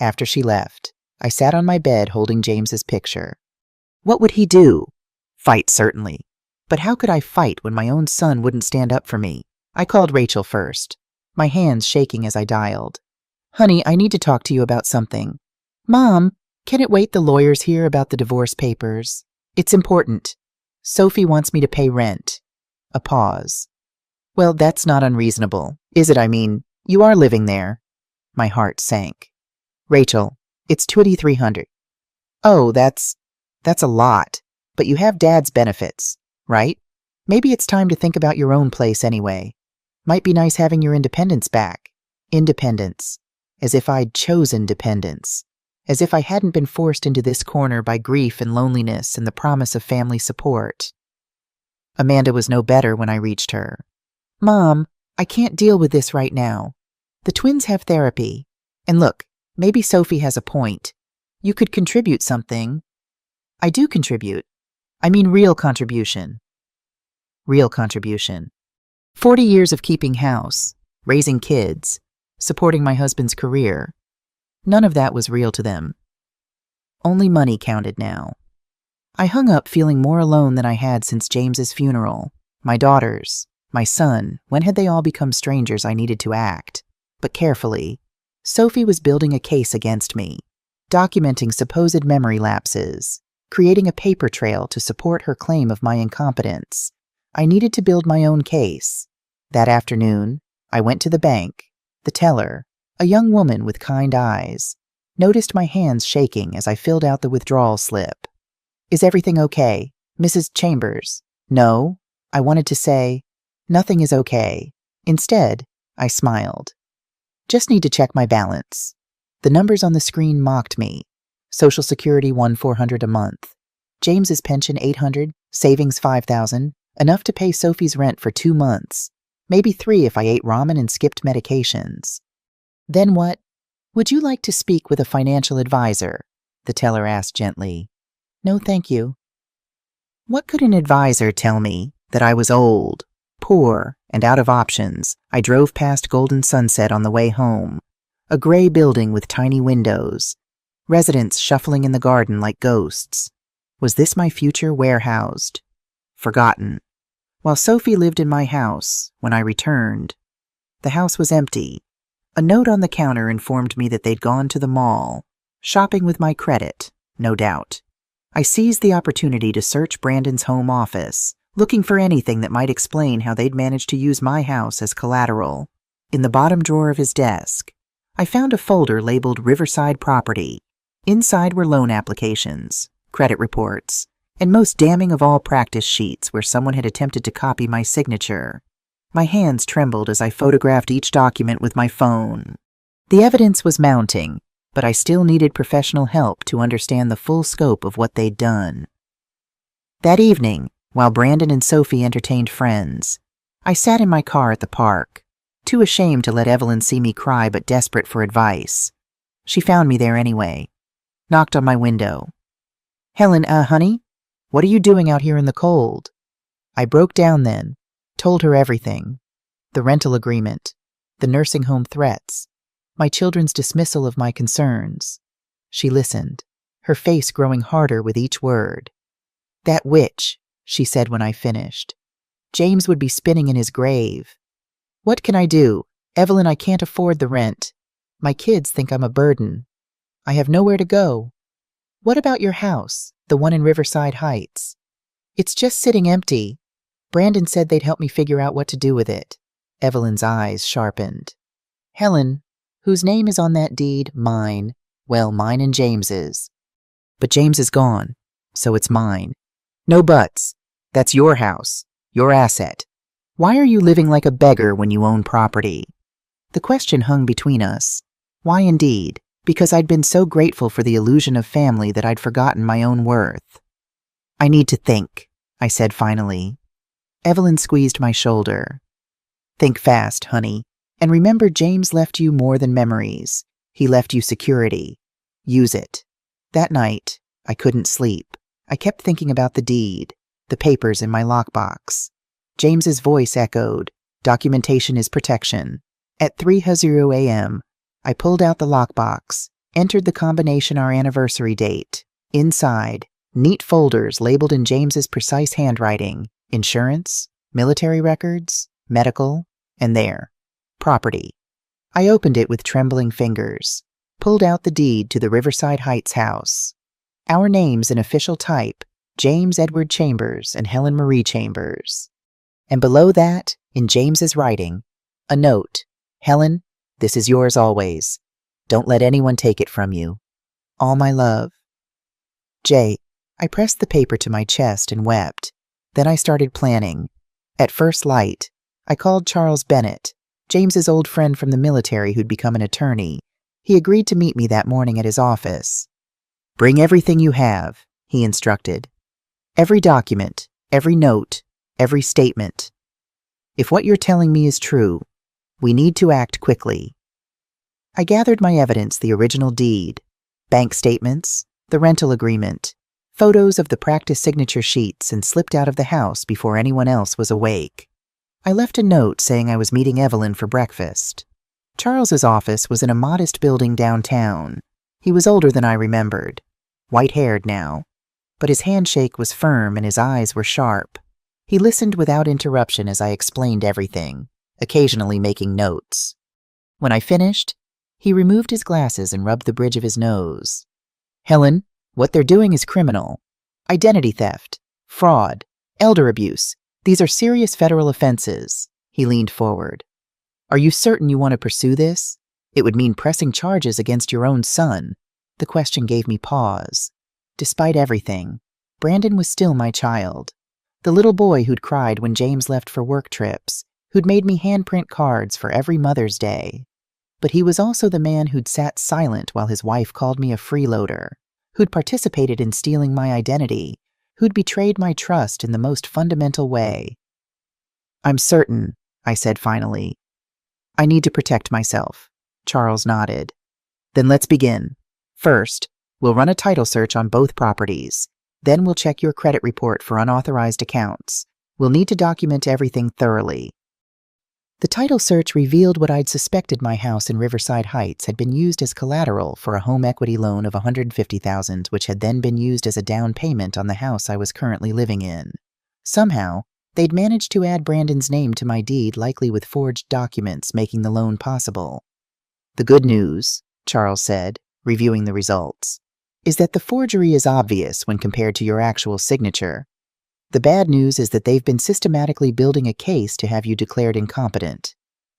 After she left, I sat on my bed holding James's picture. What would he do? Fight, certainly. But how could I fight when my own son wouldn't stand up for me? I called Rachel first, my hands shaking as I dialed. Honey, I need to talk to you about something. Mom, can it wait? The lawyer's here about the divorce papers. It's important. Sophie wants me to pay rent. A pause. Well, that's not unreasonable, is it? I mean, you are living there. My heart sank. Rachel, it's $2,300. Oh, that's a lot. But you have Dad's benefits, right? Maybe it's time to think about your own place anyway. Might be nice having your independence back. Independence. As if I'd chosen dependence. As if I hadn't been forced into this corner by grief and loneliness and the promise of family support. Amanda was no better when I reached her. Mom, I can't deal with this right now. The twins have therapy. And look, maybe Sophie has a point. You could contribute something. I do contribute. I mean real contribution. Real contribution. 40 years of keeping house, raising kids, supporting my husband's career. None of that was real to them. Only money counted now. I hung up feeling more alone than I had since James's funeral. My daughters, my son, when had they all become strangers? I needed to act. But carefully. Sophie was building a case against me, documenting supposed memory lapses, creating a paper trail to support her claim of my incompetence. I needed to build my own case. That afternoon, I went to the bank. The teller, a young woman with kind eyes, noticed my hands shaking as I filled out the withdrawal slip. Is everything okay, Mrs. Chambers? No, I wanted to say, nothing is okay. Instead, I smiled. Just need to check my balance. The numbers on the screen mocked me. Social Security $1,400 a month. James's pension $800, savings $5,000, enough to pay Sophie's rent for 2 months. Maybe 3 if I ate ramen and skipped medications. Then what? Would you like to speak with a financial advisor? The teller asked gently. No, thank you. What could an advisor tell me? That I was old, poor, and out of options. I drove past Golden Sunset on the way home. A gray building with tiny windows. Residents shuffling in the garden like ghosts. Was this my future warehoused? Forgotten. While Sophie lived in my house, when I returned, the house was empty. A note on the counter informed me that they'd gone to the mall, shopping with my credit, no doubt. I seized the opportunity to search Brandon's home office, looking for anything that might explain how they'd managed to use my house as collateral. In the bottom drawer of his desk, I found a folder labeled Riverside Property. Inside were loan applications, credit reports, and most damning of all, practice sheets where someone had attempted to copy my signature. My hands trembled as I photographed each document with my phone. The evidence was mounting, but I still needed professional help to understand the full scope of what they'd done. That evening, while Brandon and Sophie entertained friends, I sat in my car at the park, too ashamed to let Evelyn see me cry but desperate for advice. She found me there anyway, knocked on my window. Helen, honey, what are you doing out here in the cold? I broke down then, told her everything. The rental agreement, the nursing home threats, my children's dismissal of my concerns. She listened, her face growing harder with each word. That witch, she said when I finished. James would be spinning in his grave. What can I do? Evelyn, I can't afford the rent. My kids think I'm a burden. I have nowhere to go. What about your house, the one in Riverside Heights? It's just sitting empty. Brandon said they'd help me figure out what to do with it. Evelyn's eyes sharpened. Helen, whose name is on that deed, mine. Well, mine and James's. But James is gone, so it's mine. No buts. That's your house, your asset. Why are you living like a beggar when you own property? The question hung between us. Why indeed? Because I'd been so grateful for the illusion of family that I'd forgotten my own worth. I need to think, I said finally. Evelyn squeezed my shoulder. Think fast, honey. And remember, James left you more than memories. He left you security. Use it. That night, I couldn't sleep. I kept thinking about the deed, the papers in my lockbox. James's voice echoed, documentation is protection. At 3:00 a.m., I pulled out the lockbox, entered the combination our anniversary date. Inside, neat folders labeled in James's precise handwriting, insurance, military records, medical, and there, property. I opened it with trembling fingers, pulled out the deed to the Riverside Heights house. Our names in official type, James Edward Chambers and Helen Marie Chambers. And below that, in James's writing, a note, Helen, this is yours always. Don't let anyone take it from you. All my love. Jay, I pressed the paper to my chest and wept. Then I started planning. At first light, I called Charles Bennett, James's old friend from the military who'd become an attorney. He agreed to meet me that morning at his office. Bring everything you have, he instructed. Every document, every note, every statement. If what you're telling me is true, we need to act quickly. I gathered my evidence, the original deed, bank statements, the rental agreement, photos of the practice signature sheets, and slipped out of the house before anyone else was awake. I left a note saying I was meeting Evelyn for breakfast. Charles's office was in a modest building downtown. He was older than I remembered, white-haired now, but his handshake was firm and his eyes were sharp. He listened without interruption as I explained everything, occasionally making notes. When I finished, he removed his glasses and rubbed the bridge of his nose. Helen, what they're doing is criminal. Identity theft, fraud, elder abuse. These are serious federal offenses. He leaned forward. Are you certain you want to pursue this? It would mean pressing charges against your own son. The question gave me pause. Despite everything, Brandon was still my child. The little boy who'd cried when James left for work trips, who'd made me handprint cards for every Mother's Day. But he was also the man who'd sat silent while his wife called me a freeloader, who'd participated in stealing my identity, who'd betrayed my trust in the most fundamental way. I'm certain, I said finally. I need to protect myself. Charles nodded. Then let's begin. First, we'll run a title search on both properties. Then we'll check your credit report for unauthorized accounts. We'll need to document everything thoroughly. The title search revealed what I'd suspected: my house in Riverside Heights had been used as collateral for a home equity loan of $150,000, which had then been used as a down payment on the house I was currently living in. Somehow, they'd managed to add Brandon's name to my deed, likely with forged documents making the loan possible. The good news, Charles said, reviewing the results, is that the forgery is obvious when compared to your actual signature. The bad news is that they've been systematically building a case to have you declared incompetent.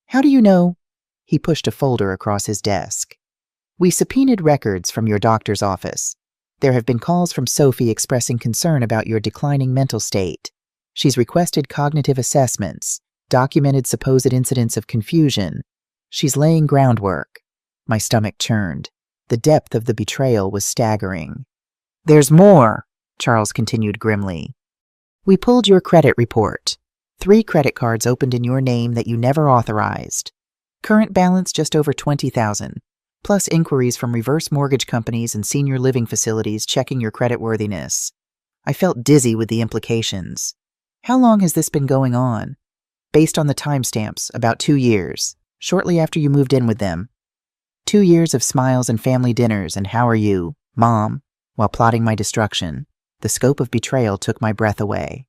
How do you know? He pushed a folder across his desk. We subpoenaed records from your doctor's office. There have been calls from Sophie expressing concern about your declining mental state. She's requested cognitive assessments, documented supposed incidents of confusion. She's laying groundwork. My stomach churned. The depth of the betrayal was staggering. There's more, Charles continued grimly. We pulled your credit report. 3 credit cards opened in your name that you never authorized. Current balance just over $20,000, plus inquiries from reverse mortgage companies and senior living facilities checking your creditworthiness. I felt dizzy with the implications. How long has this been going on? Based on the timestamps, about 2 years. shortly after you moved in with them. 2 years of smiles and family dinners and how are you, Mom, while plotting my destruction. The scope of betrayal took my breath away.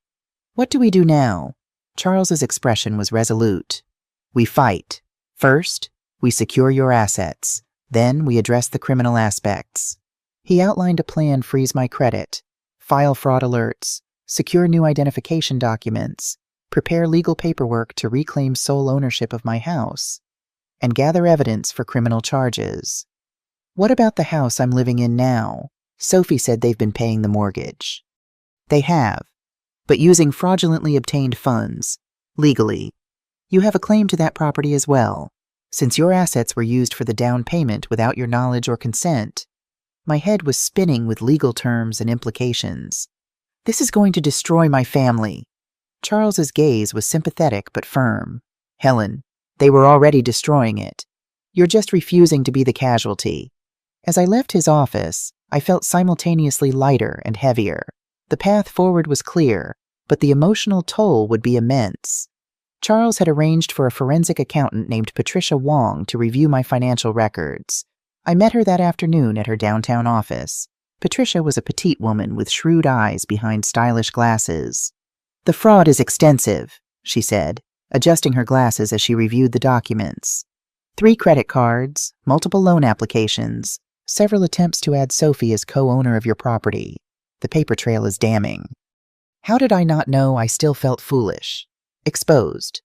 What do we do now? Charles's expression was resolute. We fight. First, we secure your assets. Then we address the criminal aspects. He outlined a plan: freeze my credit, file fraud alerts, secure new identification documents, prepare legal paperwork to reclaim sole ownership of my house, and gather evidence for criminal charges. What about the house I'm living in now? Sophie said they've been paying the mortgage. They have, but using fraudulently obtained funds, legally. You have a claim to that property as well. Since your assets were used for the down payment without your knowledge or consent, my head was spinning with legal terms and implications. This is going to destroy my family. Charles's gaze was sympathetic but firm. Helen, they were already destroying it. You're just refusing to be the casualty. As I left his office, I felt simultaneously lighter and heavier. The path forward was clear, but the emotional toll would be immense. Charles had arranged for a forensic accountant named Patricia Wong to review my financial records. I met her that afternoon at her downtown office. Patricia was a petite woman with shrewd eyes behind stylish glasses. The fraud is extensive, she said, adjusting her glasses as she reviewed the documents. 3 credit cards, multiple loan applications, several attempts to add Sophie as co-owner of your property. The paper trail is damning. How did I not know I still felt foolish? Exposed.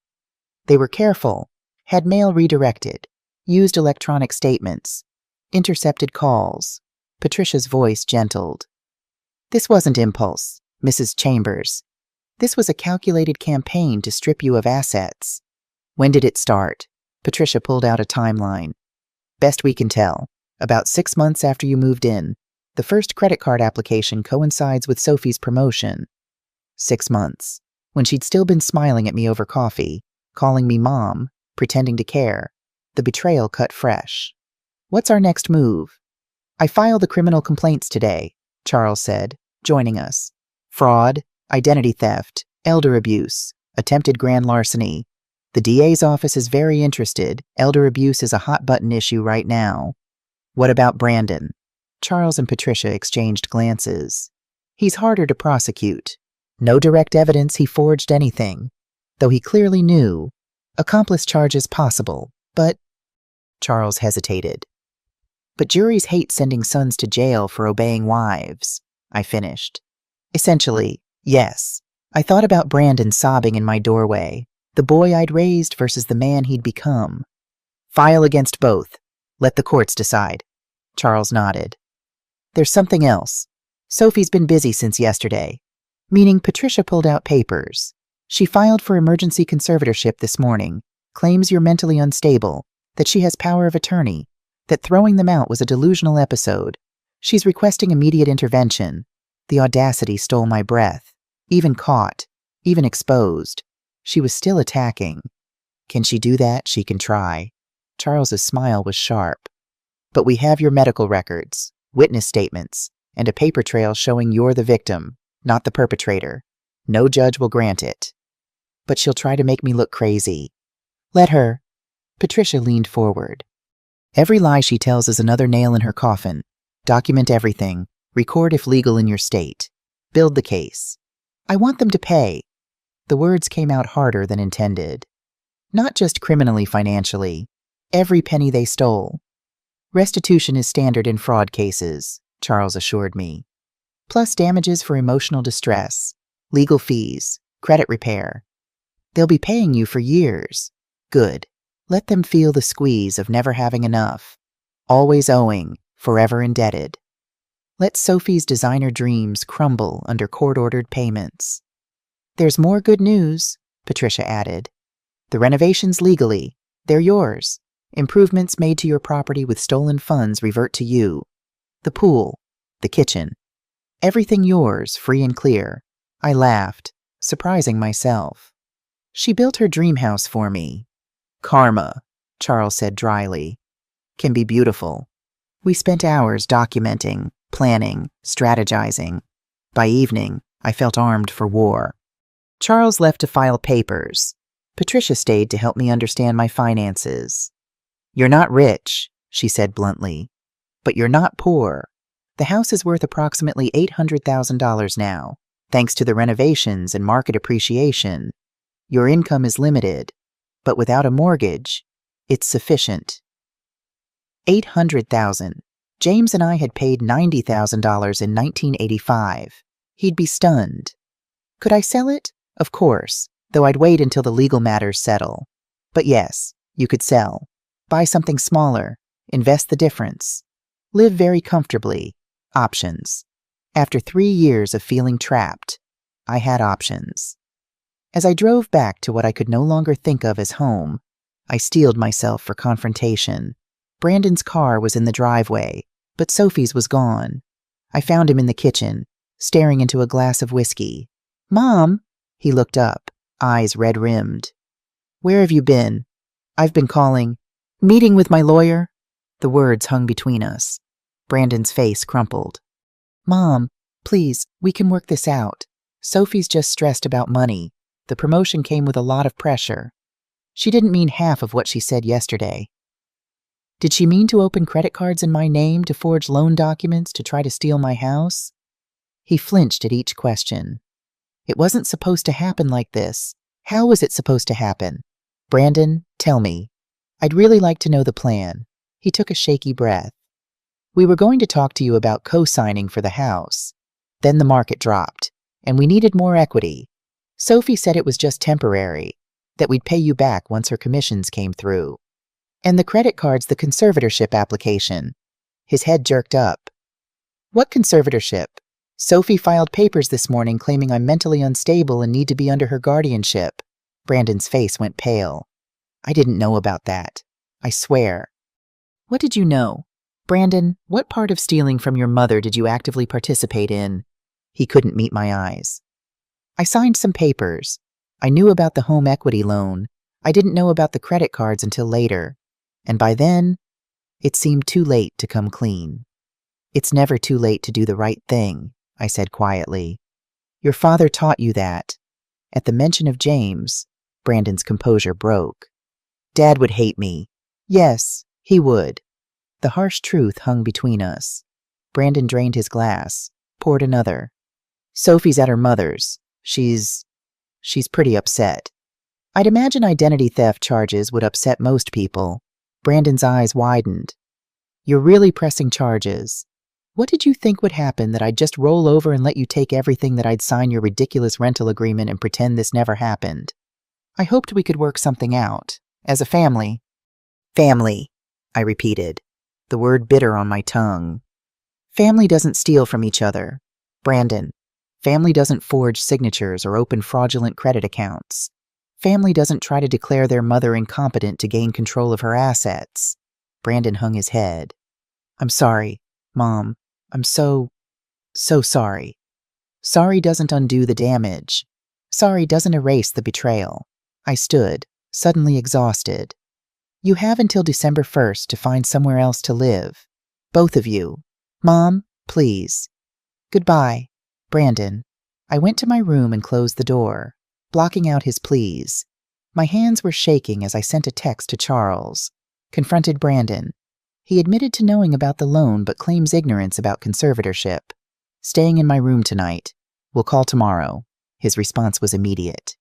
They were careful, had mail redirected, used electronic statements, intercepted calls. Patricia's voice gentled. This wasn't impulse, Mrs. Chambers. This was a calculated campaign to strip you of assets. When did it start? Patricia pulled out a timeline. Best we can tell, about 6 months after you moved in. The first credit card application coincides with Sophie's promotion. 6 months. When she'd still been smiling at me over coffee, calling me Mom, pretending to care. The betrayal cut fresh. What's our next move? I filed the criminal complaints today, Charles said, joining us. Fraud, identity theft, elder abuse, attempted grand larceny. The DA's office is very interested. Elder abuse is a hot-button issue right now. What about Brandon? Charles and Patricia exchanged glances. He's harder to prosecute. No direct evidence he forged anything, though he clearly knew. Accomplice charges possible, but... Charles hesitated. But juries hate sending sons to jail for obeying wives, I finished. Essentially, yes. I thought about Brandon sobbing in my doorway, the boy I'd raised versus the man he'd become. File against both. Let the courts decide. Charles nodded. There's something else. Sophie's been busy since yesterday. Meaning Patricia pulled out papers. She filed for emergency conservatorship this morning, claims you're mentally unstable, that she has power of attorney, that throwing them out was a delusional episode. She's requesting immediate intervention. The audacity stole my breath. Even caught, even exposed. She was still attacking. Can she do that? She can try. Charles's smile was sharp. But we have your medical records, witness statements, and a paper trail showing you're the victim, not the perpetrator. No judge will grant it. But she'll try to make me look crazy. Let her. Patricia leaned forward. Every lie she tells is another nail in her coffin. Document everything. Record if legal in your state. Build the case. I want them to pay. The words came out harder than intended. Not just criminally, financially. Every penny they stole. Restitution is standard in fraud cases, Charles assured me. Plus damages for emotional distress, legal fees, credit repair. They'll be paying you for years. Good. Let them feel the squeeze of never having enough. Always owing, forever indebted. Let Sophie's designer dreams crumble under court-ordered payments. There's more good news, Patricia added. The renovations legally. They're yours. Improvements made to your property with stolen funds revert to you. The pool, the kitchen. Everything yours, free and clear. I laughed, surprising myself. She built her dream house for me. Karma, Charles said dryly, can be beautiful. We spent hours documenting, planning, strategizing. By evening, I felt armed for war. Charles left to file papers. Patricia stayed to help me understand my finances. You're not rich, she said bluntly, but you're not poor. The house is worth approximately $800,000 now, thanks to the renovations and market appreciation. Your income is limited, but without a mortgage, it's sufficient. $800,000. James and I had paid $90,000 in 1985. He'd be stunned. Could I sell it? Of course, though I'd wait until the legal matters settle. But yes, you could sell. Buy something smaller. Invest the difference. Live very comfortably. Options. After 3 years of feeling trapped, I had options. As I drove back to what I could no longer think of as home, I steeled myself for confrontation. Brandon's car was in the driveway, but Sophie's was gone. I found him in the kitchen, staring into a glass of whiskey. "Mom!" He looked up, eyes red-rimmed. "Where have you been?" "I've been calling. Meeting with my lawyer." The words hung between us. Brandon's face crumpled. "Mom, please, we can work this out. Sophie's just stressed about money. The promotion came with a lot of pressure. She didn't mean half of what she said yesterday." "Did she mean to open credit cards in my name to forge loan documents to try to steal my house?" He flinched at each question. "It wasn't supposed to happen like this. How was it supposed to happen? Brandon, tell me. I'd really like to know the plan." He took a shaky breath. "We were going to talk to you about co-signing for the house. Then the market dropped, and we needed more equity. Sophie said it was just temporary, that we'd pay you back once her commissions came through. And the credit card's the conservatorship application." His head jerked up. "What conservatorship? Sophie filed papers this morning claiming I'm mentally unstable and need to be under her guardianship." Brandon's face went pale. "I didn't know about that. I swear." "What did you know? Brandon, what part of stealing from your mother did you actively participate in?" He couldn't meet my eyes. "I signed some papers. I knew about the home equity loan. I didn't know about the credit cards until later. And by then, it seemed too late to come clean." "It's never too late to do the right thing," I said quietly. "Your father taught you that." At the mention of James, Brandon's composure broke. "Dad would hate me." "Yes, he would." The harsh truth hung between us. Brandon drained his glass, poured another. "Sophie's at her mother's. She's pretty upset." I'd imagine identity theft charges would upset most people. Brandon's eyes widened. "You're really pressing charges. What did you think would happen, that I'd just roll over and let you take everything, that I'd sign your ridiculous rental agreement and pretend this never happened? I hoped we could work something out. As a family." "Family," I repeated, the word bitter on my tongue. "Family doesn't steal from each other. Brandon, family doesn't forge signatures or open fraudulent credit accounts. Family doesn't try to declare their mother incompetent to gain control of her assets." Brandon hung his head. "I'm sorry, Mom. I'm so sorry. Sorry doesn't undo the damage. Sorry doesn't erase the betrayal." I stood, suddenly exhausted. "You have until December 1st to find somewhere else to live. Both of you. Mom, please. Goodbye, Brandon." I went to my room and closed the door, blocking out his pleas. My hands were shaking as I sent a text to Charles. Confronted Brandon. He admitted to knowing about the loan but claims ignorance about conservatorship. "Staying in my room tonight. We'll call tomorrow." His response was immediate.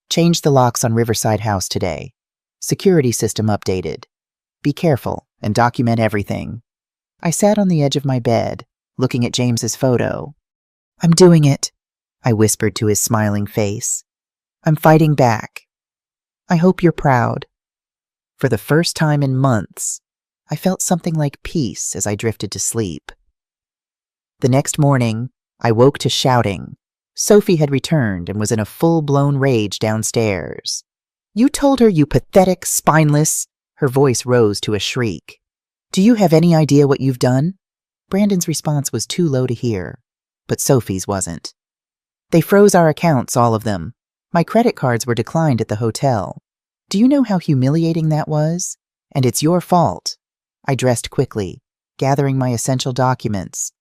"Change the locks on Riverside House today. Security system updated. Be careful and document everything." I sat on the edge of my bed, looking at James's photo. "I'm doing it," I whispered to his smiling face. "I'm fighting back. I hope you're proud." For the first time in months, I felt something like peace as I drifted to sleep. The next morning, I woke to shouting. Sophie had returned and was in a full-blown rage downstairs. "You told her, you pathetic, spineless—" Her voice rose to a shriek. "Do you have any idea what you've done?" Brandon's response was too low to hear, but Sophie's wasn't. "They froze our accounts, all of them. My credit cards were declined at the hotel. Do you know how humiliating that was? And it's your fault." I dressed quickly, gathering my essential documents.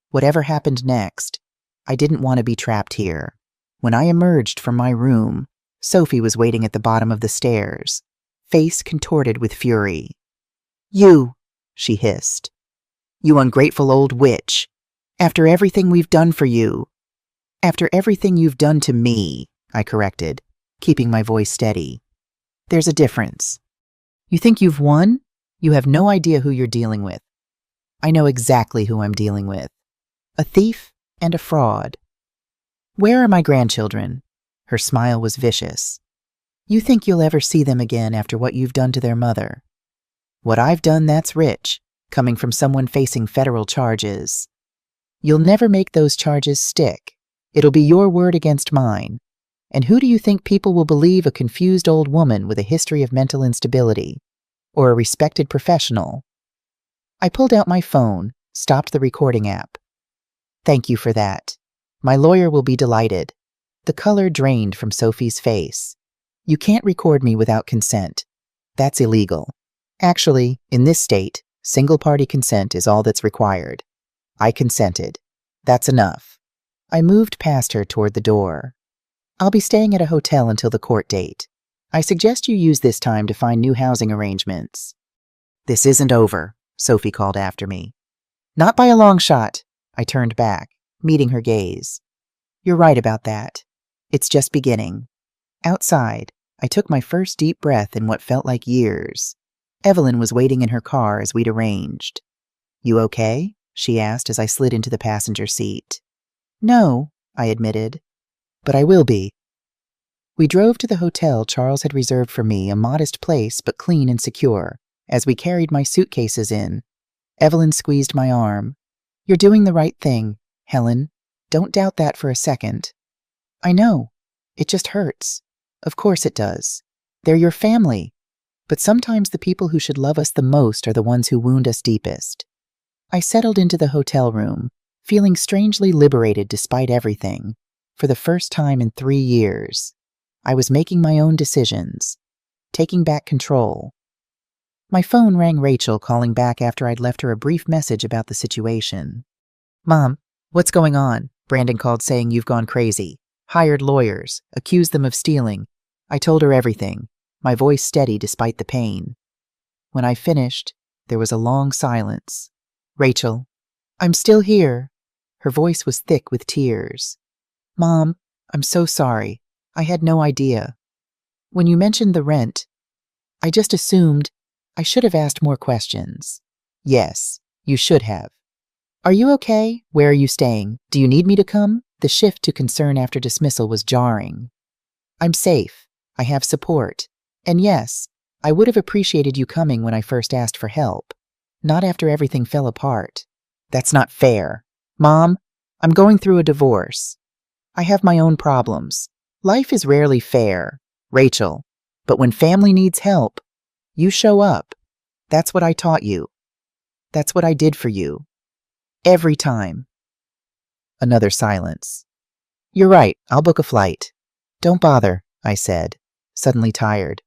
Whatever happened next, I didn't want to be trapped here. When I emerged from my room, Sophie was waiting at the bottom of the stairs, face contorted with fury. "You," she hissed. "You ungrateful old witch. After everything we've done for you." "After everything you've done to me," I corrected, keeping my voice steady. "There's a difference. You think you've won? You have no idea who you're dealing with. I know exactly who I'm dealing with. A thief and a fraud. Where are my grandchildren?" Her smile was vicious. "You think you'll ever see them again after what you've done to their mother? What I've done, that's rich, coming from someone facing federal charges. You'll never make those charges stick. It'll be your word against mine. And who do you think people will believe, a confused old woman with a history of mental instability, or a respected professional?" I pulled out my phone, stopped the recording app. "Thank you for that. My lawyer will be delighted." The color drained from Sophie's face. "You can't record me without consent. That's illegal. Actually, in this state, single-party consent is all that's required. I consented. That's enough." I moved past her toward the door. "I'll be staying at a hotel until the court date. I suggest you use this time to find new housing arrangements." "This isn't over," Sophie called after me. "Not by a long shot." I turned back, meeting her gaze. "You're right about that. It's just beginning." Outside, I took my first deep breath in what felt like years. Evelyn was waiting in her car as we'd arranged. "You okay?" she asked as I slid into the passenger seat. "No," I admitted, "but I will be." We drove to the hotel Charles had reserved for me, a modest place but clean and secure. As we carried my suitcases in, Evelyn squeezed my arm. "You're doing the right thing, Helen. Don't doubt that for a second." "I know. It just hurts. Of course it does. They're your family. But sometimes the people who should love us the most are the ones who wound us deepest." I settled into the hotel room, feeling strangely liberated despite everything. For the first time in 3 years, I was making my own decisions, taking back control. My phone rang Rachel calling back after I'd left her a brief message about the situation. "Mom, what's going on?" Brandon called saying you've gone crazy. Hired lawyers, accused them of stealing. I told her everything, my voice steady despite the pain. When I finished, there was a long silence. "Rachel, I'm still here." Her voice was thick with tears. "Mom, I'm so sorry. I had no idea. When you mentioned the rent, I just assumed. I should have asked more questions." "Yes, you should have." "Are you okay? Where are you staying? Do you need me to come?" The shift to concern after dismissal was jarring. "I'm safe. I have support. And yes, I would have appreciated you coming when I first asked for help. Not after everything fell apart." "That's not fair." "Mom, I'm going through a divorce. I have my own problems. Life is rarely fair, Rachel. But when family needs help, you show up. That's what I taught you. That's what I did for you. Every time." Another silence. "You're right, I'll book a flight." "Don't bother," I said, suddenly tired.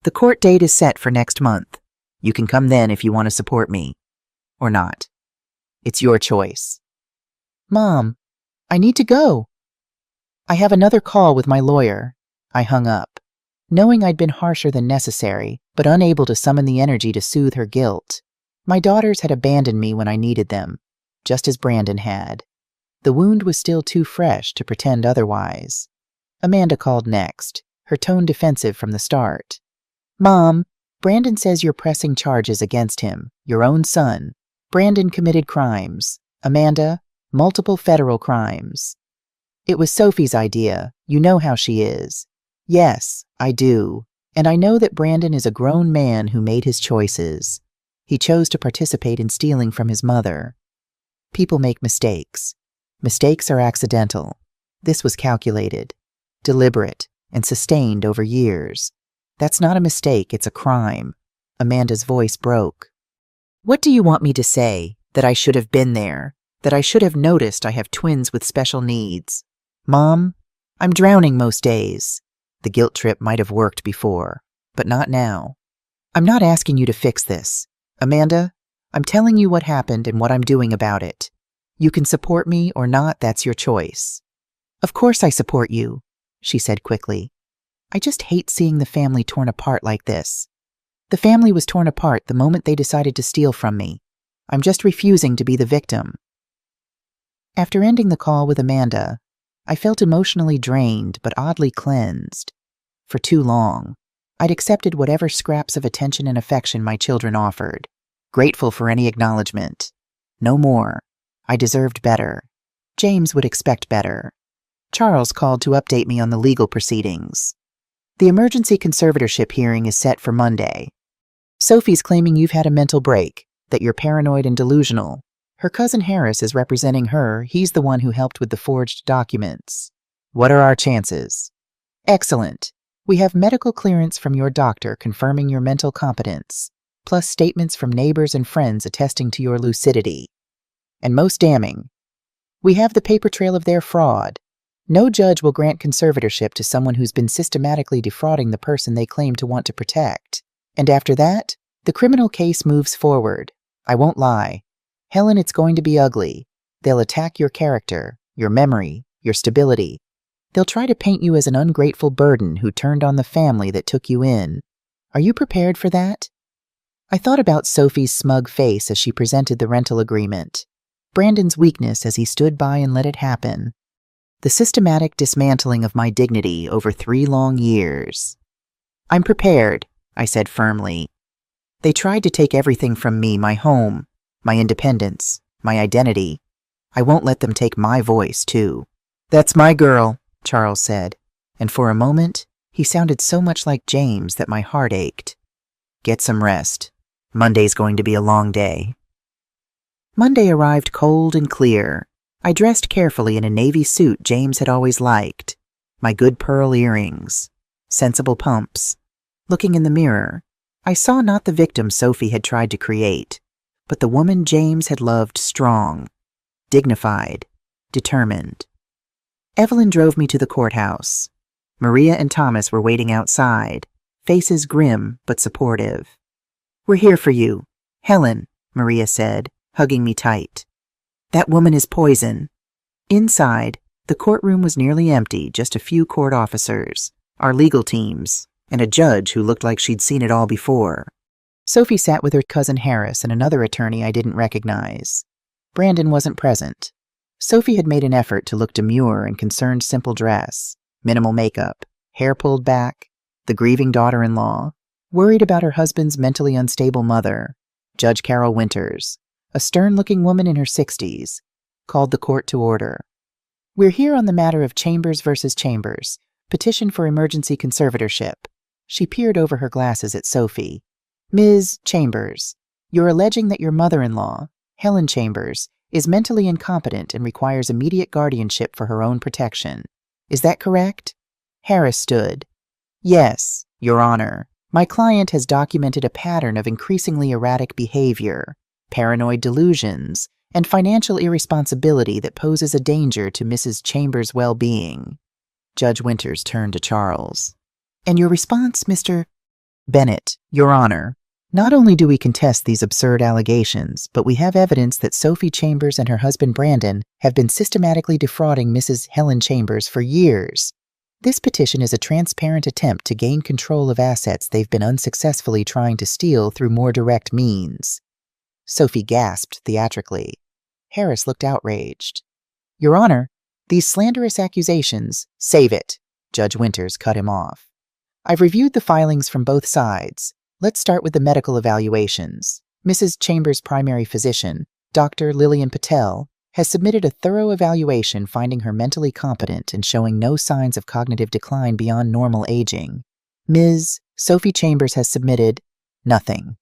"The court date is set for next month. You can come then if you want to support me. Or not. It's your choice." "Mom, I need to go." "I have another call with my lawyer." I hung up, knowing I'd been harsher than necessary, but unable to summon the energy to soothe her guilt. My daughters had abandoned me when I needed them, just as Brandon had. The wound was still too fresh to pretend otherwise. Amanda called next, her tone defensive from the start. "Mom, Brandon says you're pressing charges against him, your own son. Brandon committed crimes. Amanda, multiple federal crimes." "It was Sophie's idea. You know how she is." "Yes, I do. And I know that Brandon is a grown man who made his choices. He chose to participate in stealing from his mother. People make mistakes. Mistakes are accidental. This was calculated, deliberate, and sustained over years. That's not a mistake, it's a crime." Amanda's voice broke. "What do you want me to say? That I should have been there? That I should have noticed I have twins with special needs? Mom, I'm drowning most days. The guilt trip might have worked before, but not now. I'm not asking you to fix this. Amanda, I'm telling you what happened and what I'm doing about it. You can support me or not, that's your choice." "Of course I support you," she said quickly. I just hate seeing the family torn apart like this. The family was torn apart the moment they decided to steal from me. I'm just refusing to be the victim. After ending the call with Amanda, I felt emotionally drained but oddly cleansed. For too long, I'd accepted whatever scraps of attention and affection my children offered, grateful for any acknowledgement. No more. I deserved better. James would expect better. Charles called to update me on the legal proceedings. The emergency conservatorship hearing is set for Monday. Sophie's claiming you've had a mental break, that you're paranoid and delusional. Her cousin Harris is representing her. He's the one who helped with the forged documents. What are our chances? Excellent. We have medical clearance from your doctor confirming your mental competence, plus statements from neighbors and friends attesting to your lucidity. And most damning, we have the paper trail of their fraud. No judge will grant conservatorship to someone who's been systematically defrauding the person they claim to want to protect. And after that, the criminal case moves forward. I won't lie. Helen, it's going to be ugly. They'll attack your character, your memory, your stability. They'll try to paint you as an ungrateful burden who turned on the family that took you in. Are you prepared for that? I thought about Sophie's smug face as she presented the rental agreement, Brandon's weakness as he stood by and let it happen, the systematic dismantling of my dignity over 3 long years. I'm prepared, I said firmly. They tried to take everything from me, my home, my independence, my identity. I won't let them take my voice, too. That's my girl, Charles said, and for a moment, he sounded so much like James that my heart ached. Get some rest. Monday's going to be a long day. Monday arrived cold and clear. I dressed carefully in a navy suit James had always liked, my good pearl earrings, sensible pumps. Looking in the mirror, I saw not the victim Sophie had tried to create, but the woman James had loved strong, dignified, determined. Evelyn drove me to the courthouse. Maria and Thomas were waiting outside, faces grim but supportive. We're here for you, Helen, Maria said, hugging me tight. That woman is poison. Inside, the courtroom was nearly empty, just a few court officers, our legal teams, and a judge who looked like she'd seen it all before. Sophie sat with her cousin Harris and another attorney I didn't recognize. Brandon wasn't present. Sophie had made an effort to look demure in concerned simple dress, minimal makeup, hair pulled back, the grieving daughter-in-law, worried about her husband's mentally unstable mother. Judge Carol Winters, a stern-looking woman in her 60s, called the court to order. We're here on the matter of Chambers versus Chambers, petition for emergency conservatorship. She peered over her glasses at Sophie. Ms. Chambers, you're alleging that your mother-in-law, Helen Chambers, is mentally incompetent and requires immediate guardianship for her own protection. Is that correct? Harris stood. Yes, Your Honor. My client has documented a pattern of increasingly erratic behavior, paranoid delusions, and financial irresponsibility that poses a danger to Mrs. Chambers' well-being. Judge Winters turned to Charles. And your response, Mr. Bennett, Your Honor. Not only do we contest these absurd allegations, but we have evidence that Sophie Chambers and her husband Brandon have been systematically defrauding Mrs. Helen Chambers for years. This petition is a transparent attempt to gain control of assets they've been unsuccessfully trying to steal through more direct means. Sophie gasped theatrically. Harris looked outraged. Your Honor, these slanderous accusations— Save it, Judge Winters cut him off. I've reviewed the filings from both sides. Let's start with the medical evaluations. Mrs. Chambers' primary physician, Dr. Lillian Patel, has submitted a thorough evaluation finding her mentally competent and showing no signs of cognitive decline beyond normal aging. Ms. Sophie Chambers has submitted nothing.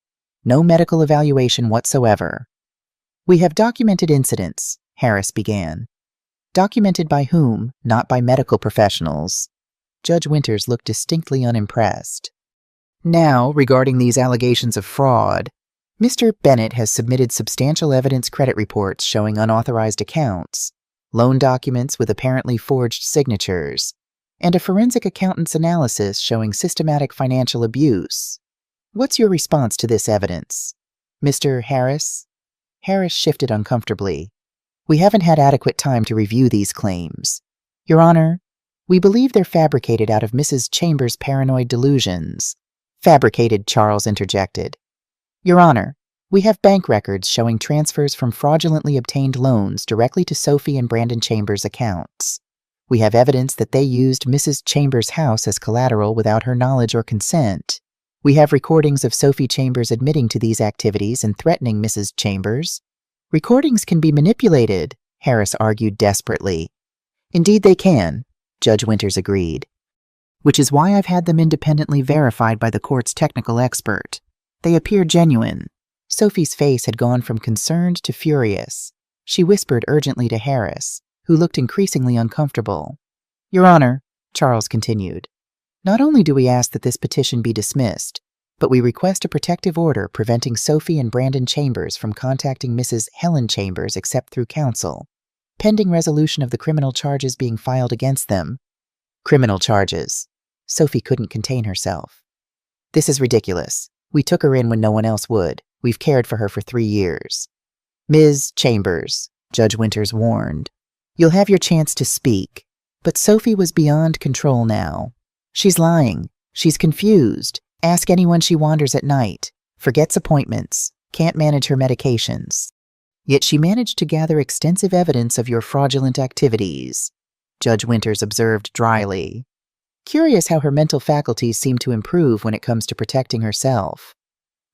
No medical evaluation whatsoever. We have documented incidents, Harris began. Documented by whom? Not by medical professionals. Judge Winters looked distinctly unimpressed. Now, regarding these allegations of fraud, Mr. Bennett has submitted substantial evidence credit reports showing unauthorized accounts, loan documents with apparently forged signatures, and a forensic accountant's analysis showing systematic financial abuse. What's your response to this evidence? Mr. Harris? Harris shifted uncomfortably. We haven't had adequate time to review these claims. Your Honor, We believe they're fabricated out of Mrs. Chambers' paranoid delusions. Fabricated, Charles interjected. Your Honor, we have bank records showing transfers from fraudulently obtained loans directly to Sophie and Brandon Chambers' accounts. We have evidence that they used Mrs. Chambers' house as collateral without her knowledge or consent. We have recordings of Sophie Chambers admitting to these activities and threatening Mrs. Chambers. Recordings can be manipulated, Harris argued desperately. Indeed they can, Judge Winters agreed. Which is why I've had them independently verified by the court's technical expert. They appear genuine. Sophie's face had gone from concerned to furious. She whispered urgently to Harris, who looked increasingly uncomfortable. Your Honor, Charles continued, not only do we ask that this petition be dismissed, but we request a protective order preventing Sophie and Brandon Chambers from contacting Mrs. Helen Chambers except through counsel, pending resolution of the criminal charges being filed against them. Criminal charges. Sophie couldn't contain herself. This is ridiculous. We took her in when no one else would. We've cared for her for 3 years. Ms. Chambers, Judge Winters warned, you'll have your chance to speak. But Sophie was beyond control now. She's lying. She's confused. Ask anyone she wanders at night. Forgets appointments. Can't manage her medications. Yet she managed to gather extensive evidence of your fraudulent activities, Judge Winters observed dryly. Curious how her mental faculties seem to improve when it comes to protecting herself.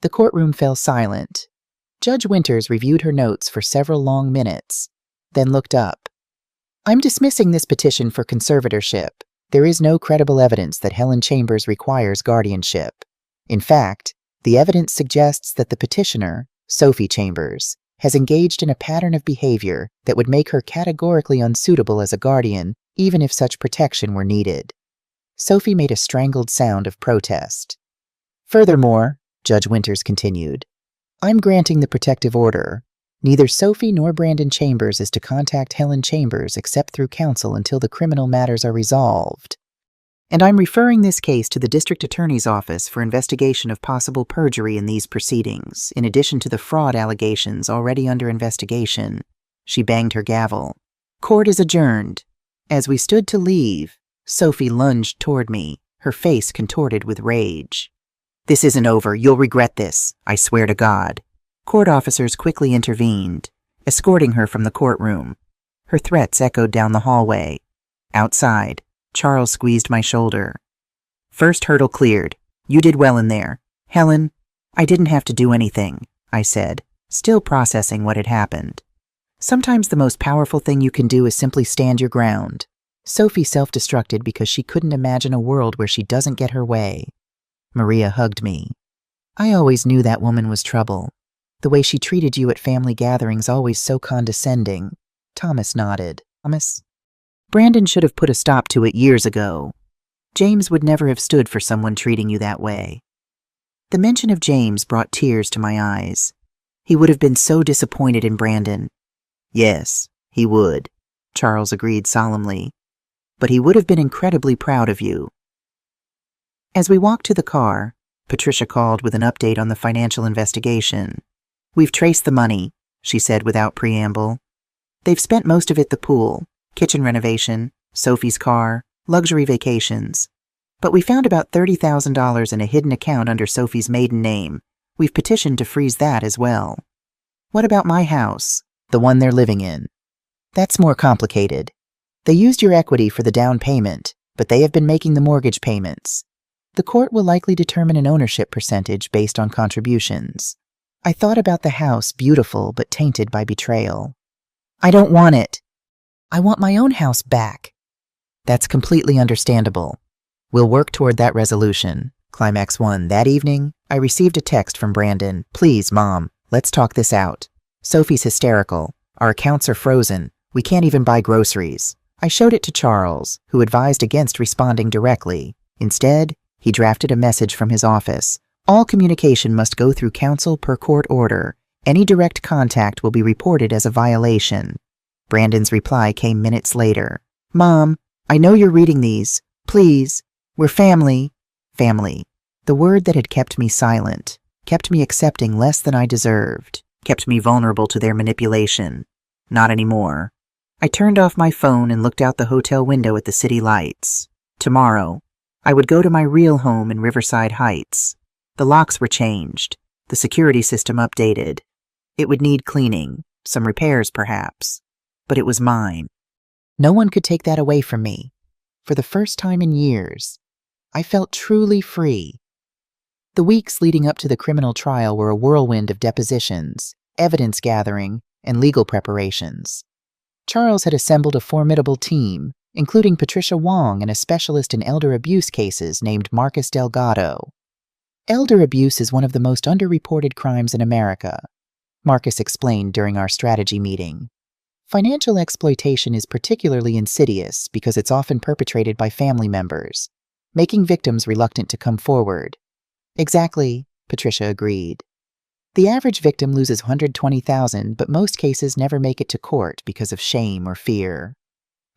The courtroom fell silent. Judge Winters reviewed her notes for several long minutes, then looked up. I'm dismissing this petition for conservatorship. There is no credible evidence that Helen Chambers requires guardianship. In fact, the evidence suggests that the petitioner, Sophie Chambers, has engaged in a pattern of behavior that would make her categorically unsuitable as a guardian, even if such protection were needed. Sophie made a strangled sound of protest. Furthermore, Judge Winters continued, I'm granting the protective order. Neither Sophie nor Brandon Chambers is to contact Helen Chambers except through counsel until the criminal matters are resolved. And I'm referring this case to the District Attorney's Office for investigation of possible perjury in these proceedings, in addition to the fraud allegations already under investigation. She banged her gavel. Court is adjourned. As we stood to leave, Sophie lunged toward me, her face contorted with rage. This isn't over. You'll regret this. I swear to God. Court officers quickly intervened, escorting her from the courtroom. Her threats echoed down the hallway. Outside, Charles squeezed my shoulder. First hurdle cleared. You did well in there. Helen, I didn't have to do anything, I said, still processing what had happened. Sometimes the most powerful thing you can do is simply stand your ground. Sophie self-destructed because she couldn't imagine a world where she doesn't get her way. Maria hugged me. I always knew that woman was trouble. The way she treated you at family gatherings, always so condescending. Thomas nodded. Thomas? Brandon should have put a stop to it years ago. James would never have stood for someone treating you that way. The mention of James brought tears to my eyes. He would have been so disappointed in Brandon. Yes, he would, Charles agreed solemnly. But he would have been incredibly proud of you. As we walked to the car, Patricia called with an update on the financial investigation. We've traced the money, she said without preamble. They've spent most of it the pool, kitchen renovation, Sophie's car, luxury vacations. But we found about $30,000 in a hidden account under Sophie's maiden name. We've petitioned to freeze that as well. What about my house, the one they're living in? That's more complicated. They used your equity for the down payment, but they have been making the mortgage payments. The court will likely determine an ownership percentage based on contributions. I thought about the house, beautiful but tainted by betrayal. I don't want it. I want my own house back. That's completely understandable. We'll work toward that resolution. Climax 1. That evening, I received a text from Brandon. Please, Mom, let's talk this out. Sophie's hysterical. Our accounts are frozen. We can't even buy groceries. I showed it to Charles, who advised against responding directly. Instead, he drafted a message from his office. All communication must go through counsel per court order. Any direct contact will be reported as a violation. Brandon's reply came minutes later. Mom, I know you're reading these. Please, we're family. Family. The word that had kept me silent, kept me accepting less than I deserved, kept me vulnerable to their manipulation. Not anymore. I turned off my phone and looked out the hotel window at the city lights. Tomorrow, I would go to my real home in Riverside Heights. The locks were changed, the security system updated. It would need cleaning, some repairs perhaps, but it was mine. No one could take that away from me. For the first time in years, I felt truly free. The weeks leading up to the criminal trial were a whirlwind of depositions, evidence gathering, and legal preparations. Charles had assembled a formidable team, including Patricia Wong and a specialist in elder abuse cases named Marcus Delgado. Elder abuse is one of the most underreported crimes in America, Marcus explained during our strategy meeting. Financial exploitation is particularly insidious because it's often perpetrated by family members, making victims reluctant to come forward. Exactly, Patricia agreed. The average victim loses $120,000, but most cases never make it to court because of shame or fear.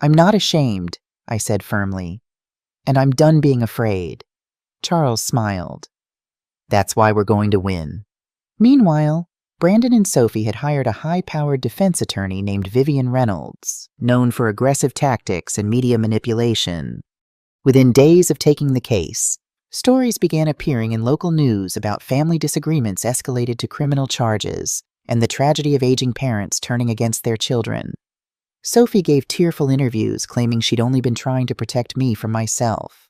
I'm not ashamed, I said firmly. And I'm done being afraid. Charles smiled. That's why we're going to win. Meanwhile, Brandon and Sophie had hired a high-powered defense attorney named Vivian Reynolds, known for aggressive tactics and media manipulation. Within days of taking the case, stories began appearing in local news about family disagreements escalated to criminal charges and the tragedy of aging parents turning against their children. Sophie gave tearful interviews claiming she'd only been trying to protect me from myself.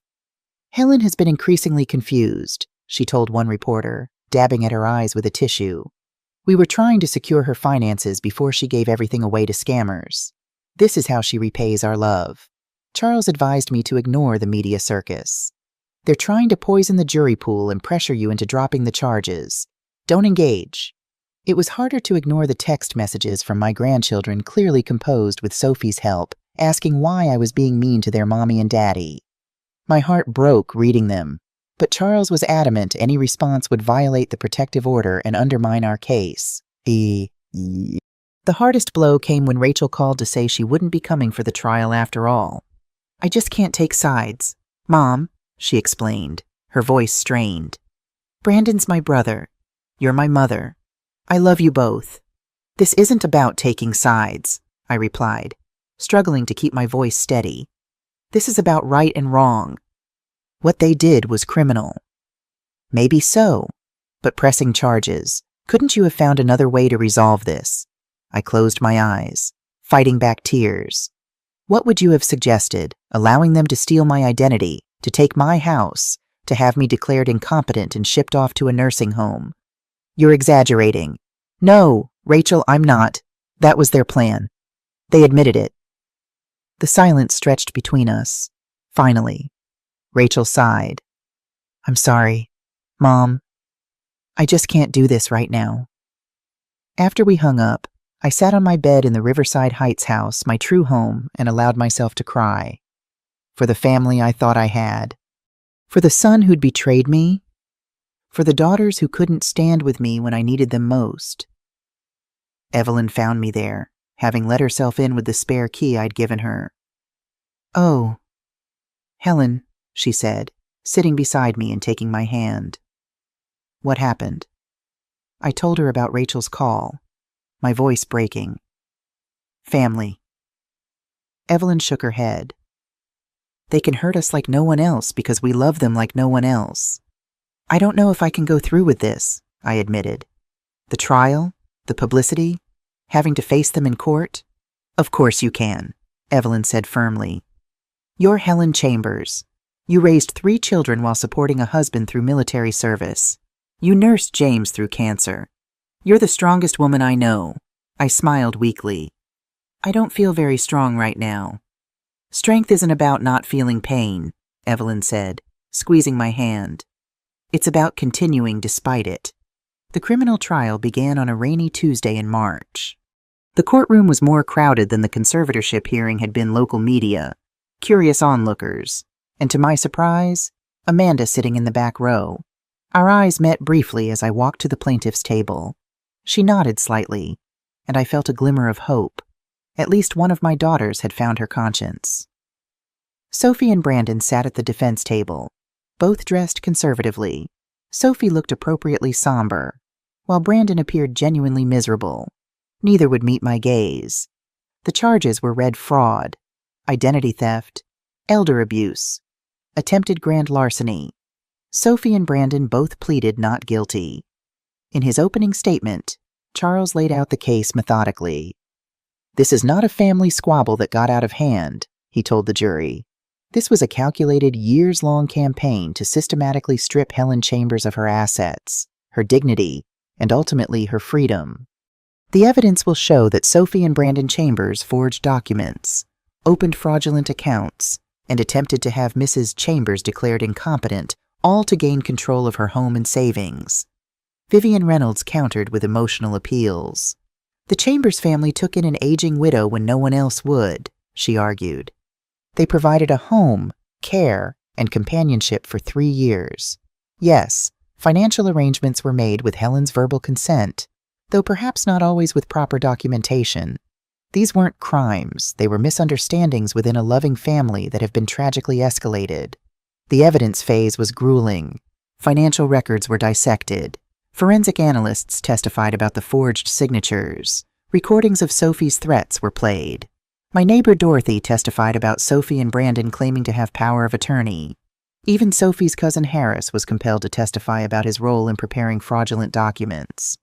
Helen has been increasingly confused, she told one reporter, dabbing at her eyes with a tissue. We were trying to secure her finances before she gave everything away to scammers. This is how she repays our love. Charles advised me to ignore the media circus. They're trying to poison the jury pool and pressure you into dropping the charges. Don't engage. It was harder to ignore the text messages from my grandchildren, clearly composed with Sophie's help, asking why I was being mean to their mommy and daddy. My heart broke reading them, but Charles was adamant any response would violate the protective order and undermine our case. The hardest blow came when Rachel called to say she wouldn't be coming for the trial after all. I just can't take sides. Mom, she explained, her voice strained. Brandon's my brother. You're my mother. I love you both. This isn't about taking sides, I replied, struggling to keep my voice steady. This is about right and wrong. What they did was criminal. Maybe so, but pressing charges. Couldn't you have found another way to resolve this? I closed my eyes, fighting back tears. What would you have suggested, allowing them to steal my identity, to take my house, to have me declared incompetent and shipped off to a nursing home? You're exaggerating. No, Rachel, I'm not. That was their plan. They admitted it. The silence stretched between us. Finally, Rachel sighed. I'm sorry, Mom. I just can't do this right now. After we hung up, I sat on my bed in the Riverside Heights house, my true home, and allowed myself to cry. For the family I thought I had. For the son who'd betrayed me. For the daughters who couldn't stand with me when I needed them most. Evelyn found me there, having let herself in with the spare key I'd given her. Oh, Helen, she said, sitting beside me and taking my hand. What happened? I told her about Rachel's call, my voice breaking. Family. Evelyn shook her head. They can hurt us like no one else because we love them like no one else. I don't know if I can go through with this, I admitted. The trial, the publicity, having to face them in court? Of course you can, Evelyn said firmly. You're Helen Chambers. You raised 3 children while supporting a husband through military service. You nursed James through cancer. You're the strongest woman I know. I smiled weakly. I don't feel very strong right now. Strength isn't about not feeling pain, Evelyn said, squeezing my hand. It's about continuing despite it. The criminal trial began on a rainy Tuesday in March. The courtroom was more crowded than the conservatorship hearing had been local media, curious onlookers, and to my surprise, Amanda sitting in the back row. Our eyes met briefly as I walked to the plaintiff's table. She nodded slightly, and I felt a glimmer of hope. At least one of my daughters had found her conscience. Sophie and Brandon sat at the defense table, both dressed conservatively. Sophie looked appropriately somber, while Brandon appeared genuinely miserable. Neither would meet my gaze. The charges were read fraud, identity theft, elder abuse, attempted grand larceny. Sophie and Brandon both pleaded not guilty. In his opening statement, Charles laid out the case methodically. "This is not a family squabble that got out of hand," he told the jury. "This was a calculated, years-long campaign to systematically strip Helen Chambers of her assets, her dignity, and ultimately her freedom. The evidence will show that Sophie and Brandon Chambers forged documents, opened fraudulent accounts, and attempted to have Mrs. Chambers declared incompetent, all to gain control of her home and savings." Vivian Reynolds countered with emotional appeals. "The Chambers family took in an aging widow when no one else would," she argued. "They provided a home, care, and companionship for 3 years. Yes, financial arrangements were made with Helen's verbal consent, though perhaps not always with proper documentation. These weren't crimes, they were misunderstandings within a loving family that have been tragically escalated. The evidence phase was grueling. Financial records were dissected. Forensic analysts testified about the forged signatures. Recordings of Sophie's threats were played. My neighbor Dorothy testified about Sophie and Brandon claiming to have power of attorney. Even Sophie's cousin Harris was compelled to testify about his role in preparing fraudulent documents.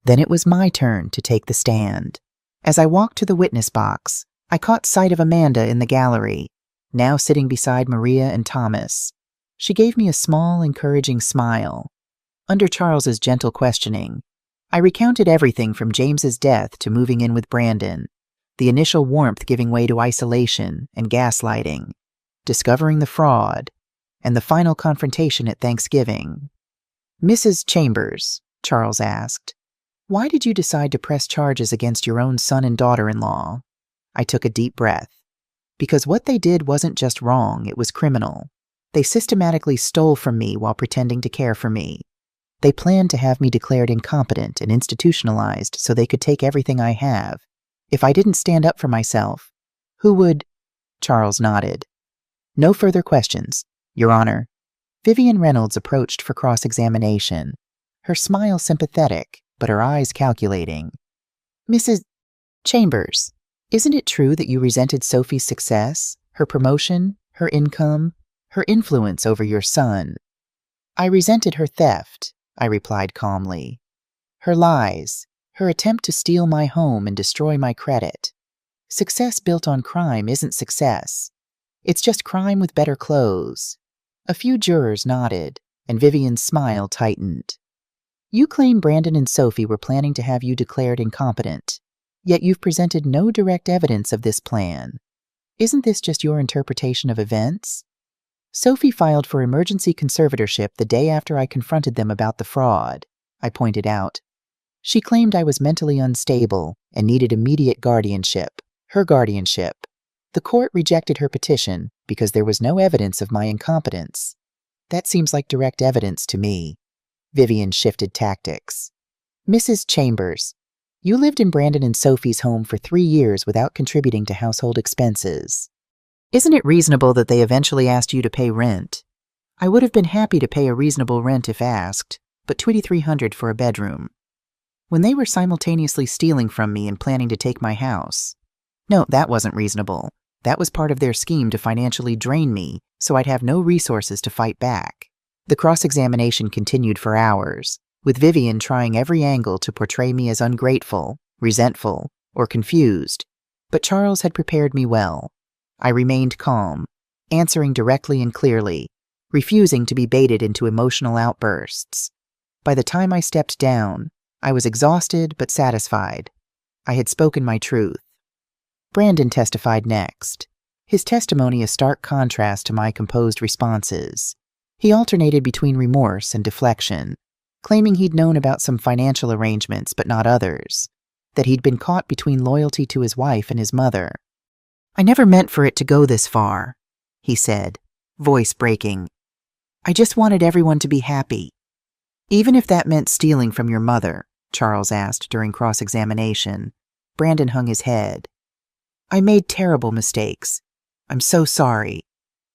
Then it was my turn to take the stand. As I walked to the witness box, I caught sight of Amanda in the gallery, now sitting beside Maria and Thomas. She gave me a small, encouraging smile. Under Charles's gentle questioning, I recounted everything from James's death to moving in with Brandon, the initial warmth giving way to isolation and gaslighting, discovering the fraud, and the final confrontation at Thanksgiving. "Mrs. Chambers," Charles asked, "why did you decide to press charges against your own son and daughter-in-law?" I took a deep breath. Because what they did wasn't just wrong, it was criminal. They systematically stole from me while pretending to care for me. They planned to have me declared incompetent and institutionalized so they could take everything I have. If I didn't stand up for myself, who would? Charles nodded. "No further questions, Your Honor." Vivian Reynolds approached for cross-examination, her smile sympathetic, but her eyes calculating. "Mrs. Chambers, isn't it true that you resented Sophie's success, her promotion, her income, her influence over your son?" "I resented her theft," I replied calmly. "Her lies, her attempt to steal my home and destroy my credit. Success built on crime isn't success. It's just crime with better clothes." A few jurors nodded, and Vivian's smile tightened. "You claim Brandon and Sophie were planning to have you declared incompetent, yet you've presented no direct evidence of this plan. Isn't this just your interpretation of events?" "Sophie filed for emergency conservatorship the day after I confronted them about the fraud," I pointed out. "She claimed I was mentally unstable and needed immediate guardianship, her guardianship. The court rejected her petition because there was no evidence of my incompetence. That seems like direct evidence to me." Vivian shifted tactics. "Mrs. Chambers, you lived in Brandon and Sophie's home for 3 years without contributing to household expenses. Isn't it reasonable that they eventually asked you to pay rent? I would have been happy to pay a reasonable rent if asked, but $2,300 for a bedroom. When they were simultaneously stealing from me and planning to take my house. No, that wasn't reasonable. That was part of their scheme to financially drain me so I'd have no resources to fight back." The cross-examination continued for hours, with Vivian trying every angle to portray me as ungrateful, resentful, or confused, but Charles had prepared me well. I remained calm, answering directly and clearly, refusing to be baited into emotional outbursts. By the time I stepped down, I was exhausted but satisfied. I had spoken my truth. Brandon testified next, his testimony a stark contrast to my composed responses. He alternated between remorse and deflection, claiming he'd known about some financial arrangements but not others, that he'd been caught between loyalty to his wife and his mother. "I never meant for it to go this far," he said, voice breaking. "I just wanted everyone to be happy." "Even if that meant stealing from your mother?" Charles asked during cross-examination. Brandon hung his head. "I made terrible mistakes. I'm so sorry."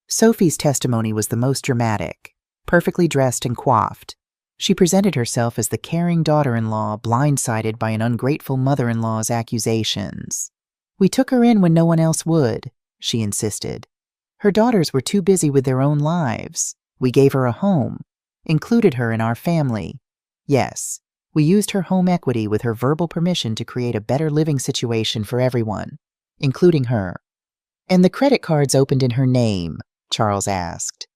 Sophie's testimony was the most dramatic, perfectly dressed and coiffed. She presented herself as the caring daughter-in-law blindsided by an ungrateful mother-in-law's accusations. We took her in when no one else would, she insisted. Her daughters were too busy with their own lives. We gave her a home, included her in our family. Yes, we used her home equity with her verbal permission to create a better living situation for everyone, including her. And the credit cards opened in her name, Charles asked.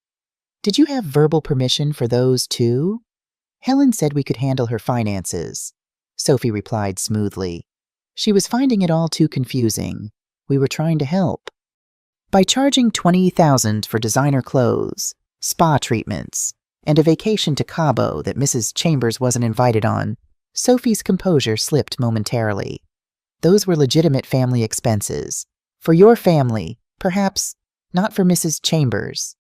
Did you have verbal permission for those too? Helen said we could handle her finances. Sophie replied smoothly. She was finding it all too confusing. We were trying to help. By charging $20,000 for designer clothes, spa treatments, and a vacation to Cabo that Mrs. Chambers wasn't invited on, Sophie's composure slipped momentarily. Those were legitimate family expenses. For your family, perhaps not for Mrs. Chambers.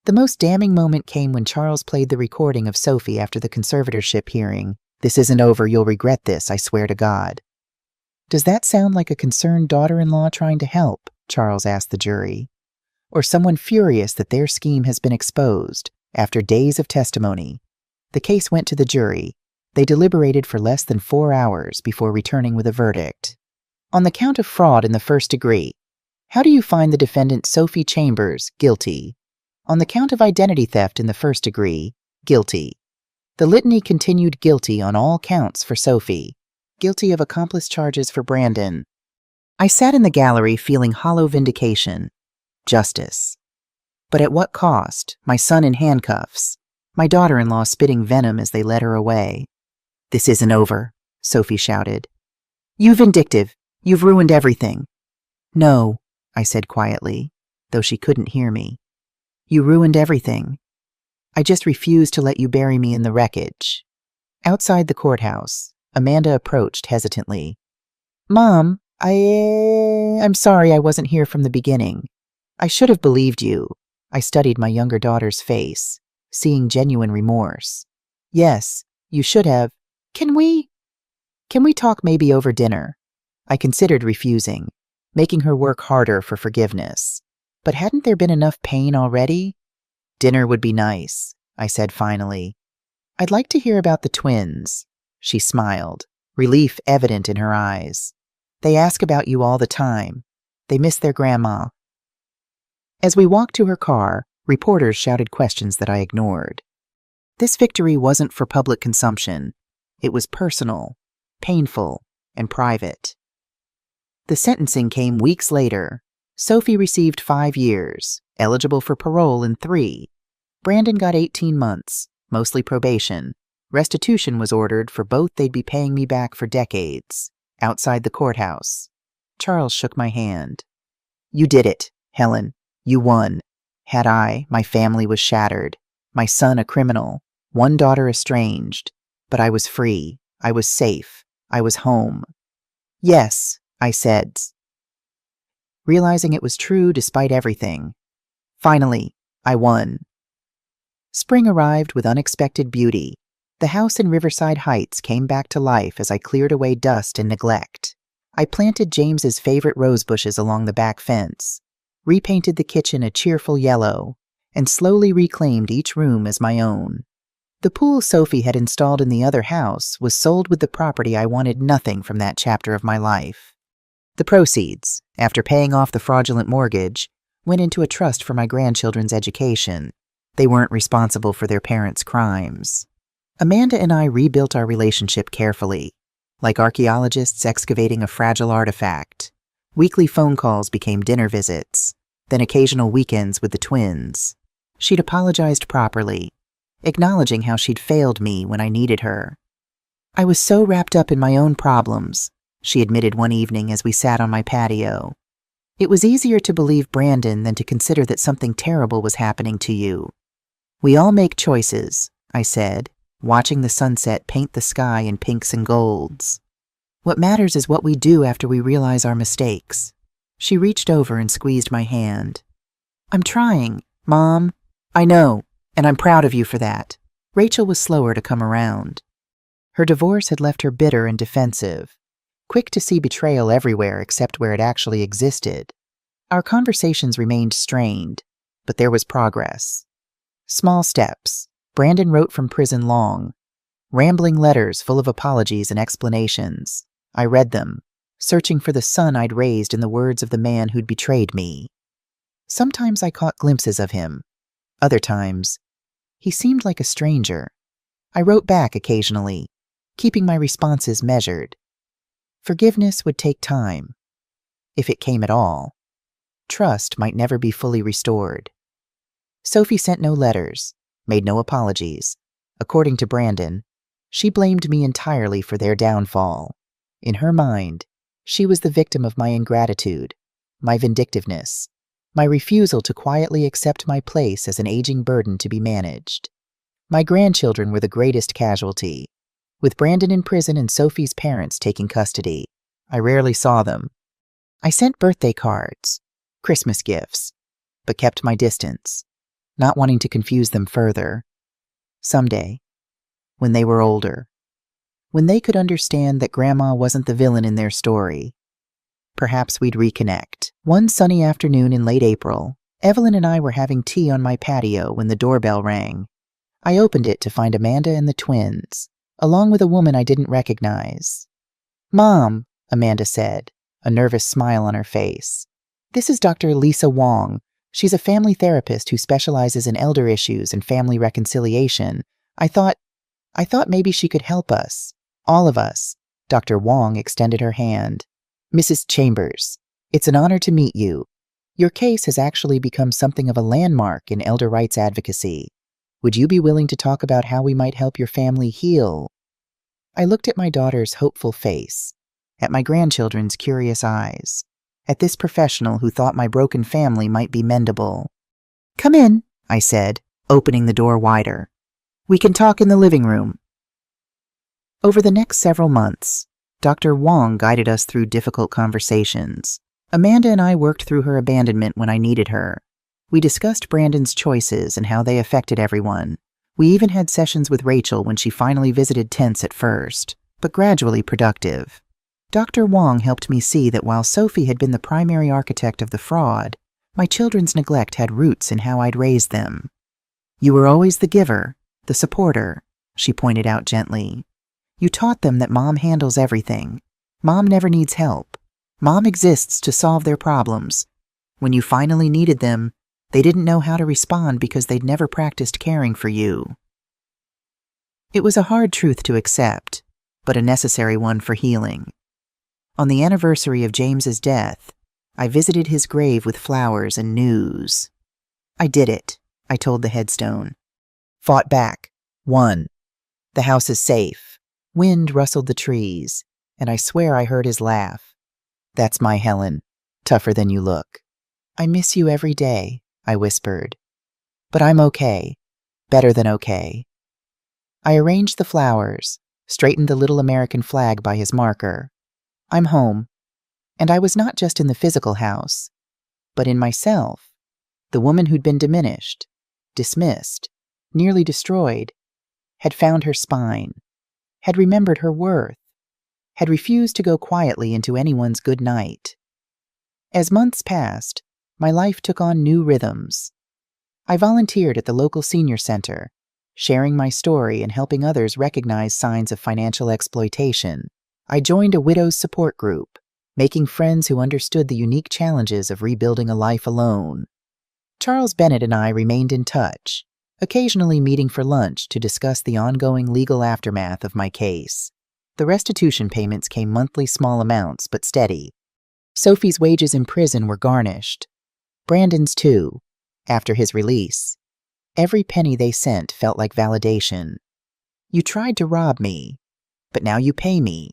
The most damning moment came when Charles played the recording of Sophie after the conservatorship hearing. This isn't over, you'll regret this, I swear to God. Does that sound like a concerned daughter-in-law trying to help? Charles asked the jury. Or someone furious that their scheme has been exposed after days of testimony? The case went to the jury. They deliberated for less than 4 hours before returning with a verdict. On the count of fraud in the first degree, how do you find the defendant Sophie Chambers guilty? On the count of identity theft in the first degree, guilty. The litany continued guilty on all counts for Sophie, guilty of accomplice charges for Brandon. I sat in the gallery feeling hollow vindication, justice. But at what cost? My son in handcuffs, my daughter-in-law spitting venom as they led her away. This isn't over, Sophie shouted. You vindictive, you've ruined everything. No, I said quietly, though she couldn't hear me. You ruined everything. I just refused to let you bury me in the wreckage. Outside the courthouse, Amanda approached hesitantly. Mom, I'm sorry I wasn't here from the beginning. I should have believed you. I studied my younger daughter's face, seeing genuine remorse. Yes, you should have. Can we talk maybe over dinner? I considered refusing, making her work harder for forgiveness. But hadn't there been enough pain already? Dinner would be nice, I said finally. I'd like to hear about the twins. She smiled, relief evident in her eyes. They ask about you all the time. They miss their grandma. As we walked to her car, reporters shouted questions that I ignored. This victory wasn't for public consumption. It was personal, painful, and private. The sentencing came weeks later. Sophie received 5 years, eligible for parole in 3. Brandon got 18 months, mostly probation. Restitution was ordered for both. They'd be paying me back for decades. Outside the courthouse, Charles shook my hand. You did it, Helen. You won. Had I, my family was shattered. My son a criminal. 1 daughter estranged. But I was free. I was safe. I was home. Yes, I said, realizing it was true despite everything. Finally, I won. Spring arrived with unexpected beauty. The house in Riverside Heights came back to life as I cleared away dust and neglect. I planted James's favorite rose bushes along the back fence, repainted the kitchen a cheerful yellow, and slowly reclaimed each room as my own. The pool Sophie had installed in the other house was sold with the property. I wanted nothing from that chapter of my life. The proceeds, after paying off the fraudulent mortgage, went into a trust for my grandchildren's education. They weren't responsible for their parents' crimes. Amanda and I rebuilt our relationship carefully, like archaeologists excavating a fragile artifact. Weekly phone calls became dinner visits, then occasional weekends with the twins. She'd apologized properly, acknowledging how she'd failed me when I needed her. I was so wrapped up in my own problems, she admitted one evening as we sat on my patio. It was easier to believe Brandon than to consider that something terrible was happening to you. We all make choices, I said, watching the sunset paint the sky in pinks and golds. What matters is what we do after we realize our mistakes. She reached over and squeezed my hand. I'm trying, Mom. I know, and I'm proud of you for that. Rachel was slower to come around. Her divorce had left her bitter and defensive, quick to see betrayal everywhere except where it actually existed. Our conversations remained strained, but there was progress. Small steps. Brandon wrote from prison long, rambling letters full of apologies and explanations. I read them, searching for the son I'd raised in the words of the man who'd betrayed me. Sometimes I caught glimpses of him. Other times, he seemed like a stranger. I wrote back occasionally, keeping my responses measured. Forgiveness would take time, if it came at all. Trust might never be fully restored. Sophie sent no letters, made no apologies. According to Brandon, she blamed me entirely for their downfall. In her mind, she was the victim of my ingratitude, my vindictiveness, my refusal to quietly accept my place as an aging burden to be managed. My grandchildren were the greatest casualty. With Brandon in prison and Sophie's parents taking custody, I rarely saw them. I sent birthday cards, Christmas gifts, but kept my distance, not wanting to confuse them further. Someday, when they were older, when they could understand that Grandma wasn't the villain in their story, perhaps we'd reconnect. One sunny afternoon in late April, Evelyn and I were having tea on my patio when the doorbell rang. I opened it to find Amanda and the twins, along with a woman I didn't recognize. "Mom," Amanda said, a nervous smile on her face. "This is Dr. Lisa Wong. She's a family therapist who specializes in elder issues and family reconciliation. I thought maybe she could help us. All of us." Dr. Wong extended her hand. "Mrs. Chambers, it's an honor to meet you. Your case has actually become something of a landmark in elder rights advocacy. Would you be willing to talk about how we might help your family heal?" I looked at my daughter's hopeful face, at my grandchildren's curious eyes, at this professional who thought my broken family might be mendable. "Come in," I said, opening the door wider. "We can talk in the living room." Over the next several months, Dr. Wong guided us through difficult conversations. Amanda and I worked through her abandonment when I needed her. We discussed Brandon's choices and how they affected everyone. We even had sessions with Rachel when she finally visited tense at first, but gradually productive. Dr. Wong helped me see that while Sophie had been the primary architect of the fraud, my children's neglect had roots in how I'd raised them. "You were always the giver, the supporter," she pointed out gently. "You taught them that Mom handles everything. Mom never needs help. Mom exists to solve their problems. When you finally needed them, they didn't know how to respond because they'd never practiced caring for you." It was a hard truth to accept, but a necessary one for healing. On the anniversary of James's death, I visited his grave with flowers and news. "I did it," I told the headstone. "Fought back. Won. The house is safe." Wind rustled the trees, and I swear I heard his laugh. "That's my Helen, tougher than you look." "I miss you every day," I whispered. "But I'm okay. Better than okay." I arranged the flowers, straightened the little American flag by his marker. I'm home. And I was not just in the physical house, but in myself. The woman who'd been diminished, dismissed, nearly destroyed, had found her spine, had remembered her worth, had refused to go quietly into anyone's good night. As months passed, my life took on new rhythms. I volunteered at the local senior center, sharing my story and helping others recognize signs of financial exploitation. I joined a widow's support group, making friends who understood the unique challenges of rebuilding a life alone. Charles Bennett and I remained in touch, occasionally meeting for lunch to discuss the ongoing legal aftermath of my case. The restitution payments came monthly, small amounts, but steady. Sophie's wages in prison were garnished. Brandon's too, after his release. Every penny they sent felt like validation. "You tried to rob me, but now you pay me."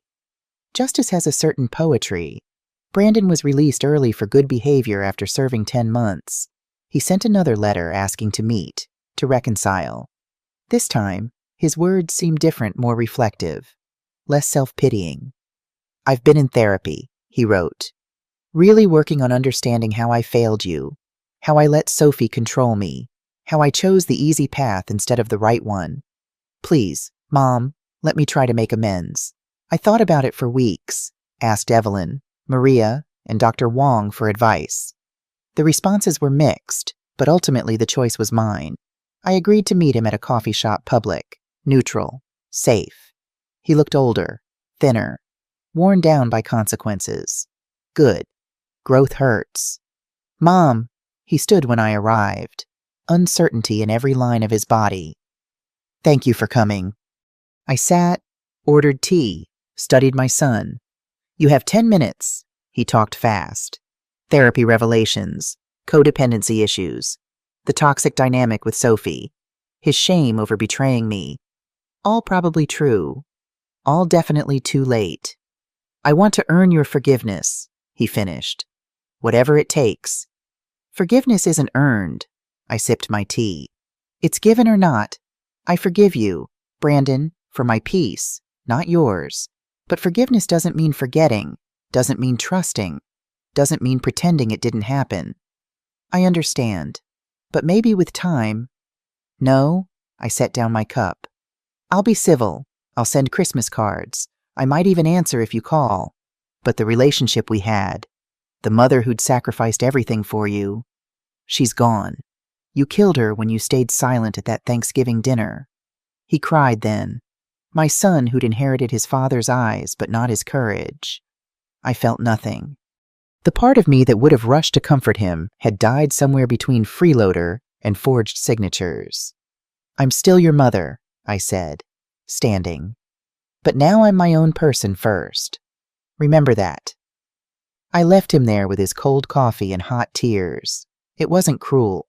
Justice has a certain poetry. Brandon was released early for good behavior after serving 10 months. He sent another letter asking to meet, to reconcile. This time, his words seemed different, more reflective, less self-pitying. "I've been in therapy," he wrote, "really working on understanding how I failed you, how I let Sophie control me, how I chose the easy path instead of the right one. Please, Mom, let me try to make amends." I thought about it for weeks, asked Evelyn, Maria, and Dr. Wong for advice. The responses were mixed, but ultimately the choice was mine. I agreed to meet him at a coffee shop, public, neutral, safe. He looked older, thinner, worn down by consequences. Good. Growth hurts. Mom, he stood when I arrived, uncertainty in every line of his body. Thank you for coming. I sat, ordered tea, studied my son. You have 10 minutes. He talked fast. Therapy revelations, codependency issues, the toxic dynamic with Sophie, his shame over betraying me. All probably true. All definitely too late. I want to earn your forgiveness, he finished. Whatever it takes. Forgiveness isn't earned. I sipped my tea. It's given or not. I forgive you, Brandon, for my peace, not yours. But forgiveness doesn't mean forgetting, doesn't mean trusting, doesn't mean pretending it didn't happen. I understand. But maybe with time. No, I set down my cup. I'll be civil. I'll send Christmas cards. I might even answer if you call. But the relationship we had, the mother who'd sacrificed everything for you, she's gone. You killed her when you stayed silent at that Thanksgiving dinner. He cried then. My son who'd inherited his father's eyes but not his courage. I felt nothing. The part of me that would have rushed to comfort him had died somewhere between freeloader and forged signatures. I'm still your mother, I said, standing. But now I'm my own person first. Remember that. I left him there with his cold coffee and hot tears. It wasn't cruel.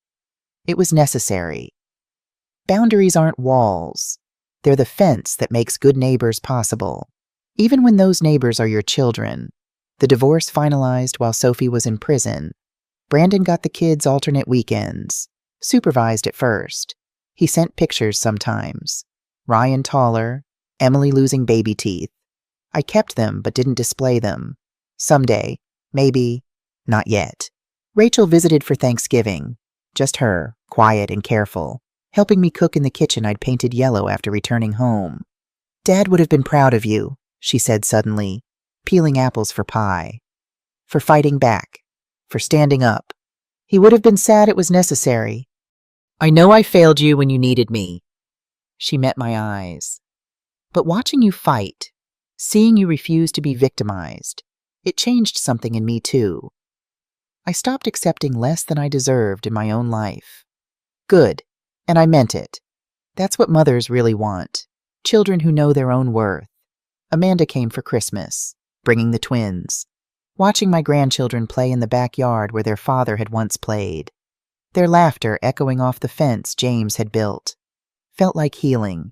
It was necessary. Boundaries aren't walls. They're the fence that makes good neighbors possible. Even when those neighbors are your children. The divorce finalized while Sophie was in prison. Brandon got the kids alternate weekends. Supervised at first. He sent pictures sometimes. Ryan taller, Emily losing baby teeth. I kept them but didn't display them. Someday, maybe, not yet. Rachel visited for Thanksgiving. Just her, quiet and careful, helping me cook in the kitchen I'd painted yellow after returning home. Dad would have been proud of you, she said suddenly, peeling apples for pie. For fighting back. For standing up. He would have been sad it was necessary. I know I failed you when you needed me. She met my eyes. But watching you fight, seeing you refuse to be victimized, it changed something in me too. I stopped accepting less than I deserved in my own life. Good, and I meant it. That's what mothers really want. Children who know their own worth. Amanda came for Christmas, bringing the twins. Watching my grandchildren play in the backyard where their father had once played. Their laughter echoing off the fence James had built. Felt like healing.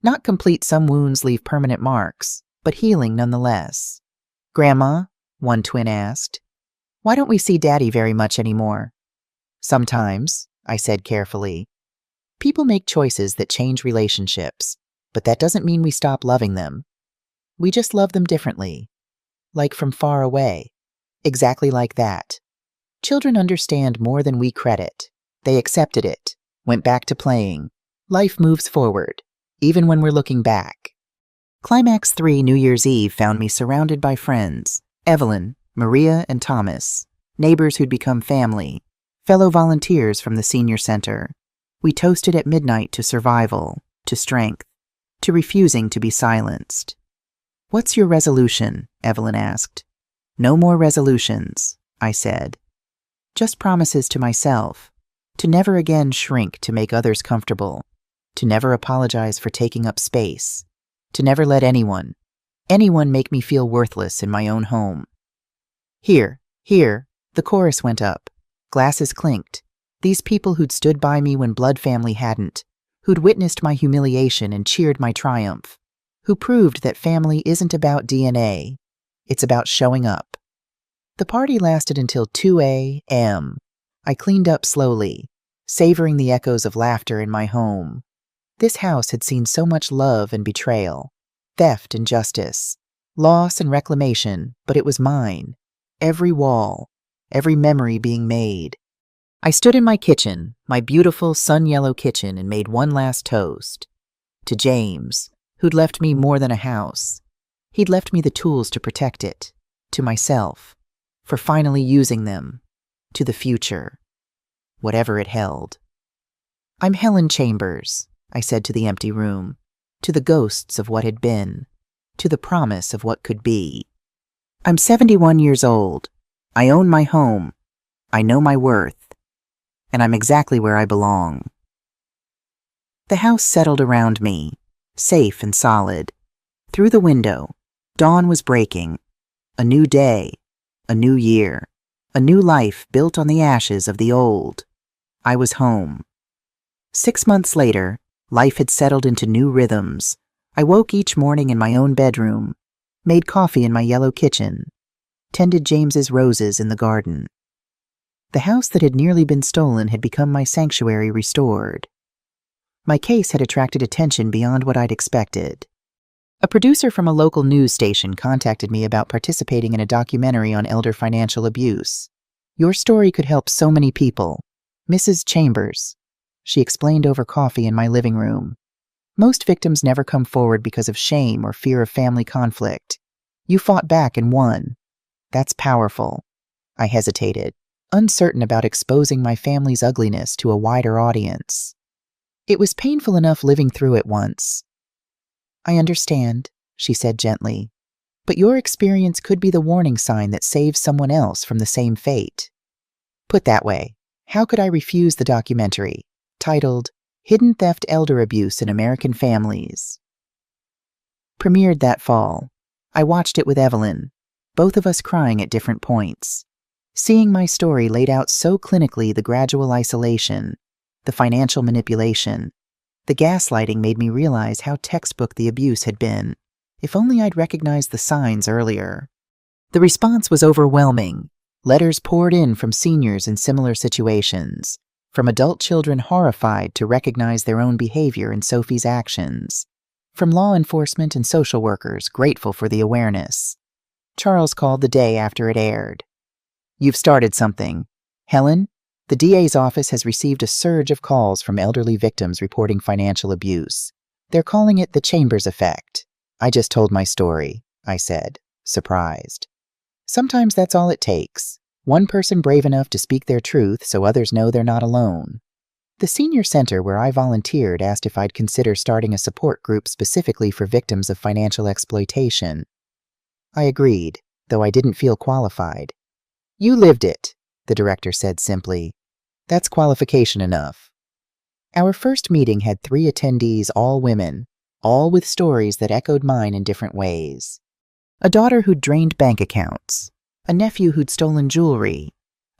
Not complete, some wounds leave permanent marks, but healing nonetheless. Grandma, one twin asked, why don't we see Daddy very much anymore? Sometimes, I said carefully. People make choices that change relationships, but that doesn't mean we stop loving them. We just love them differently. Like from far away. Exactly like that. Children understand more than we credit. They accepted it, went back to playing. Life moves forward, even when we're looking back. Climax 3 New Year's Eve found me surrounded by friends, Evelyn, Maria, and Thomas, neighbors who'd become family, fellow volunteers from the senior center. We toasted at midnight to survival, to strength, to refusing to be silenced. What's your resolution? Evelyn asked. No more resolutions, I said. Just promises to myself, to never again shrink to make others comfortable, to never apologize for taking up space, to never let anyone make me feel worthless in my own home. Here, the chorus went up. Glasses clinked. These people who'd stood by me when blood family hadn't, who'd witnessed my humiliation and cheered my triumph, who proved that family isn't about DNA, it's about showing up. The party lasted until 2 a.m. I cleaned up slowly, savoring the echoes of laughter in my home. This house had seen so much love and betrayal, theft and justice, loss and reclamation, but it was mine. Every wall, every memory being made. I stood in my kitchen, my beautiful sun-yellow kitchen, and made one last toast. To James, who'd left me more than a house. He'd left me the tools to protect it. To myself, for finally using them. To the future, whatever it held. I'm Helen Chambers, I said to the empty room, to the ghosts of what had been. to the promise of what could be. I'm 71 years old. I own my home. I know my worth. And I'm exactly where I belong. The house settled around me, safe and solid. Through the window, dawn was breaking. A new day, a new year, a new life built on the ashes of the old. I was home. 6 months later, life had settled into new rhythms. I woke each morning in my own bedroom, made coffee in my yellow kitchen, tended James's roses in the garden. The house that had nearly been stolen had become my sanctuary restored. My case had attracted attention beyond what I'd expected. A producer from a local news station contacted me about participating in a documentary on elder financial abuse. Your story could help so many people. Mrs. Chambers, she explained over coffee in my living room. Most victims never come forward because of shame or fear of family conflict. You fought back and won. That's powerful. I hesitated, uncertain about exposing my family's ugliness to a wider audience. It was painful enough living through it once. I understand, she said gently, but your experience could be the warning sign that saves someone else from the same fate. Put that way, how could I refuse the documentary, titled Hidden Theft Elder Abuse in American Families? Premiered that fall. I watched it with Evelyn, both of us crying at different points. Seeing my story laid out so clinically, the gradual isolation, the financial manipulation, the gaslighting made me realize how textbook the abuse had been. If only I'd recognized the signs earlier. The response was overwhelming. Letters poured in from seniors in similar situations, from adult children horrified to recognize their own behavior in Sophie's actions, from law enforcement and social workers grateful for the awareness. Charles called the day after it aired. You've started something. Helen, the DA's office has received a surge of calls from elderly victims reporting financial abuse. They're calling it the Chambers effect. I just told my story, I said, surprised. Sometimes that's all it takes. One person brave enough to speak their truth so others know they're not alone. The senior center where I volunteered asked if I'd consider starting a support group specifically for victims of financial exploitation. I agreed, though I didn't feel qualified. You lived it, the director said simply. That's qualification enough. Our first meeting had 3 attendees, all women, all with stories that echoed mine in different ways. A daughter who'd drained bank accounts, a nephew who'd stolen jewelry,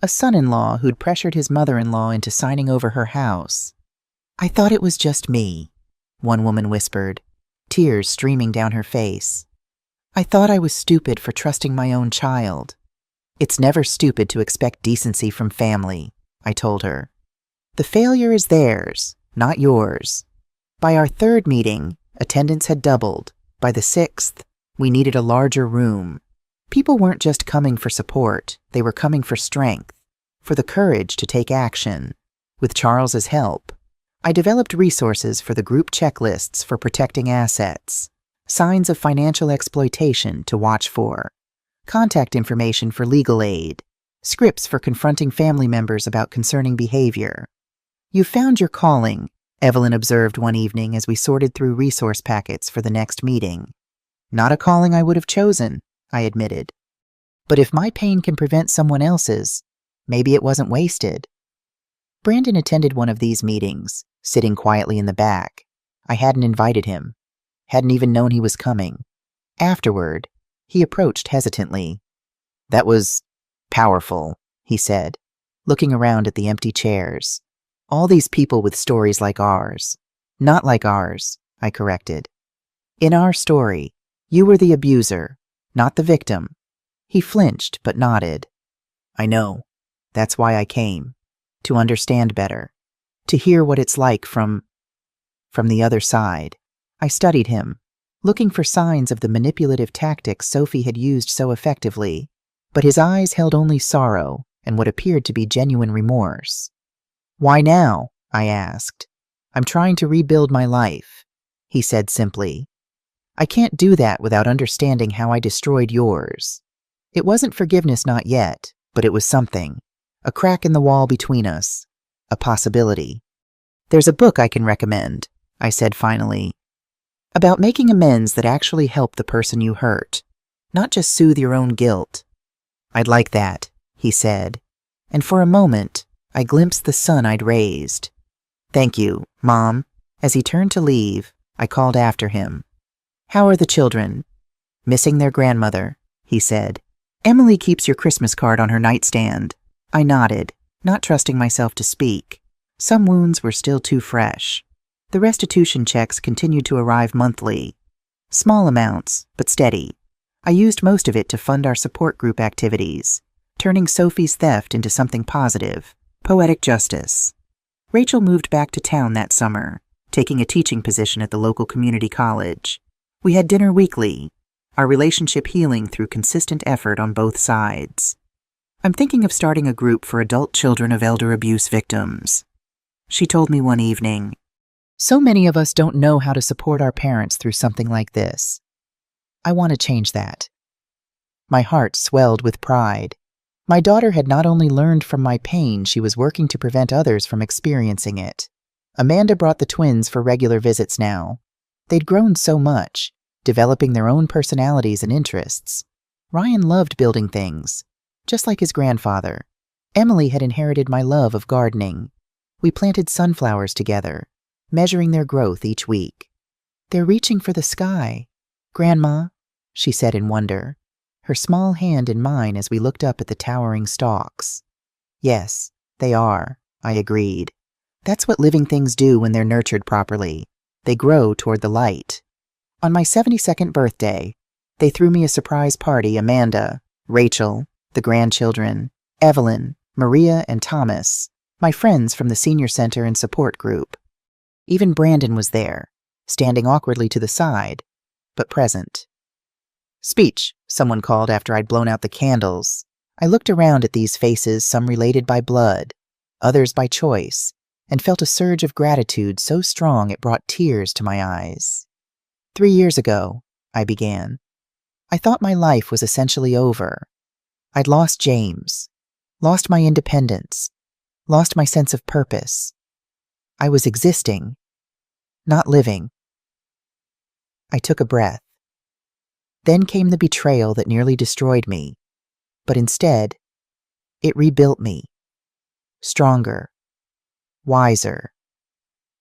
a son-in-law who'd pressured his mother-in-law into signing over her house. I thought it was just me, one woman whispered, tears streaming down her face. I thought I was stupid for trusting my own child. It's never stupid to expect decency from family, I told her. The failure is theirs, not yours. By our 3rd meeting, attendance had doubled. By the 6th, we needed a larger room. People weren't just coming for support, they were coming for strength, for the courage to take action. With Charles's help, I developed resources for the group checklists for protecting assets, signs of financial exploitation to watch for, contact information for legal aid, scripts for confronting family members about concerning behavior. You found your calling, Evelyn observed one evening as we sorted through resource packets for the next meeting. Not a calling I would have chosen, I admitted. But if my pain can prevent someone else's, maybe it wasn't wasted. Brandon attended one of these meetings, sitting quietly in the back. I hadn't invited him, hadn't even known he was coming. Afterward, he approached hesitantly. That was powerful, he said, looking around at the empty chairs. All these people with stories like ours. Not like ours, I corrected. In our story, you were the abuser, not the victim. He flinched but nodded. I know. That's why I came. To understand better. To hear what it's like from the other side. I studied him, looking for signs of the manipulative tactics Sophie had used so effectively, but his eyes held only sorrow and what appeared to be genuine remorse. Why now? I asked. I'm trying to rebuild my life, he said simply. I can't do that without understanding how I destroyed yours. It wasn't forgiveness, not yet, but it was something. A crack in the wall between us. A possibility. There's a book I can recommend, I said finally. About making amends that actually help the person you hurt, not just soothe your own guilt. I'd like that, he said, and for a moment, I glimpsed the son I'd raised. Thank you, Mom. As he turned to leave, I called after him. How are the children? Missing their grandmother, he said. Emily keeps your Christmas card on her nightstand. I nodded, not trusting myself to speak. Some wounds were still too fresh. The restitution checks continued to arrive monthly. Small amounts, but steady. I used most of it to fund our support group activities, turning Sophie's theft into something positive, poetic justice. Rachel moved back to town that summer, taking a teaching position at the local community college. We had dinner weekly, our relationship healing through consistent effort on both sides. I'm thinking of starting a group for adult children of elder abuse victims. She told me one evening, so many of us don't know how to support our parents through something like this. I want to change that. My heart swelled with pride. My daughter had not only learned from my pain, she was working to prevent others from experiencing it. Amanda brought the twins for regular visits now. They'd grown so much, developing their own personalities and interests. Ryan loved building things, just like his grandfather. Emily had inherited my love of gardening. We planted sunflowers together, measuring their growth each week. They're reaching for the sky. Grandma, she said in wonder, her small hand in mine as we looked up at the towering stalks. Yes, they are, I agreed. That's what living things do when they're nurtured properly. They grow toward the light. On my 72nd birthday, they threw me a surprise party. Amanda, Rachel, the grandchildren, Evelyn, Maria, and Thomas, my friends from the senior center and support group. Even Brandon was there, standing awkwardly to the side, but present. Speech, someone called after I'd blown out the candles. I looked around at these faces, some related by blood, others by choice, and felt a surge of gratitude so strong it brought tears to my eyes. 3 years ago, I began. I thought my life was essentially over. I'd lost James, lost my independence, lost my sense of purpose. I was existing, not living. I took a breath. Then came the betrayal that nearly destroyed me, but instead, it rebuilt me. Stronger, wiser,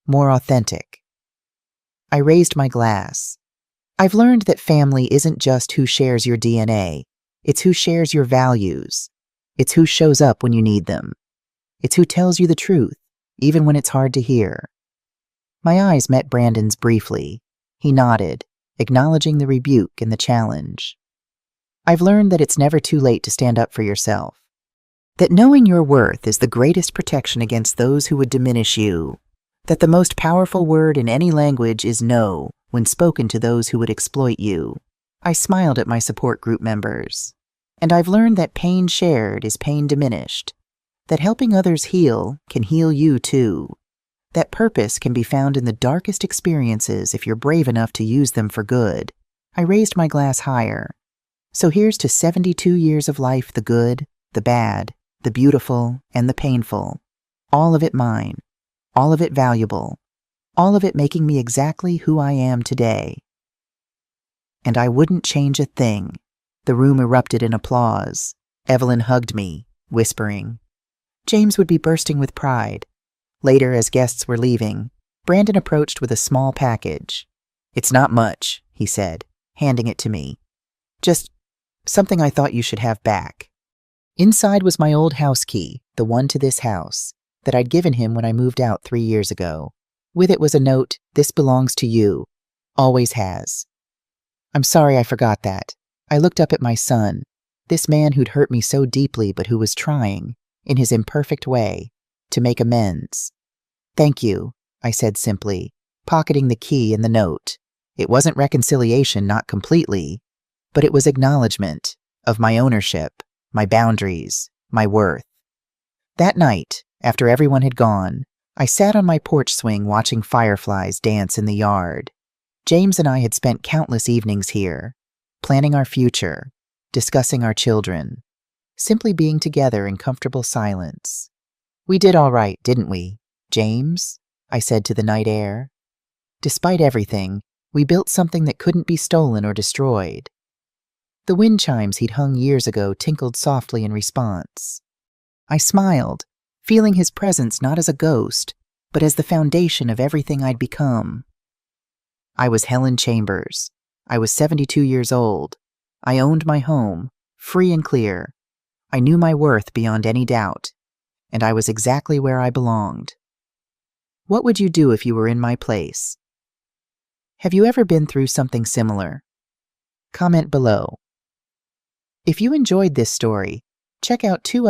more authentic. I raised my glass. I've learned that family isn't just who shares your DNA. It's who shares your values. It's who shows up when you need them. It's who tells you the truth, even when it's hard to hear. My eyes met Brandon's briefly. He nodded, acknowledging the rebuke and the challenge. I've learned that it's never too late to stand up for yourself. That knowing your worth is the greatest protection against those who would diminish you. That the most powerful word in any language is no when spoken to those who would exploit you. I smiled at my support group members. And I've learned that pain shared is pain diminished. That helping others heal can heal you too. That purpose can be found in the darkest experiences if you're brave enough to use them for good. I raised my glass higher. So here's to 72 years of life, the good, the bad, the beautiful, and the painful. All of it mine. All of it valuable. All of it making me exactly who I am today. And I wouldn't change a thing. The room erupted in applause. Evelyn hugged me, whispering. James would be bursting with pride. Later, as guests were leaving, Brandon approached with a small package. It's not much, he said, handing it to me. Just something I thought you should have back. Inside was my old house key, the one to this house, that I'd given him when I moved out 3 years ago. With it was a note, "This belongs to you. Always has." I'm sorry I forgot that. I looked up at my son, this man who'd hurt me so deeply but who was trying, in his imperfect way, to make amends. Thank you, I said simply, pocketing the key and the note. It wasn't reconciliation, not completely, but it was acknowledgement of my ownership, my boundaries, my worth. That night, after everyone had gone, I sat on my porch swing watching fireflies dance in the yard. James and I had spent countless evenings here, planning our future, discussing our children, simply being together in comfortable silence. We did all right, didn't we, James? I said to the night air. Despite everything, We built something that couldn't be stolen or destroyed. The wind chimes he'd hung years ago tinkled softly in response. I smiled, feeling his presence not as a ghost, but as the foundation of everything I'd become. I was Helen Chambers. I was 72 years old. I owned my home, free and clear. I knew my worth beyond any doubt, and I was exactly where I belonged. What would you do if you were in my place? Have you ever been through something similar? Comment below. If you enjoyed this story, check out 2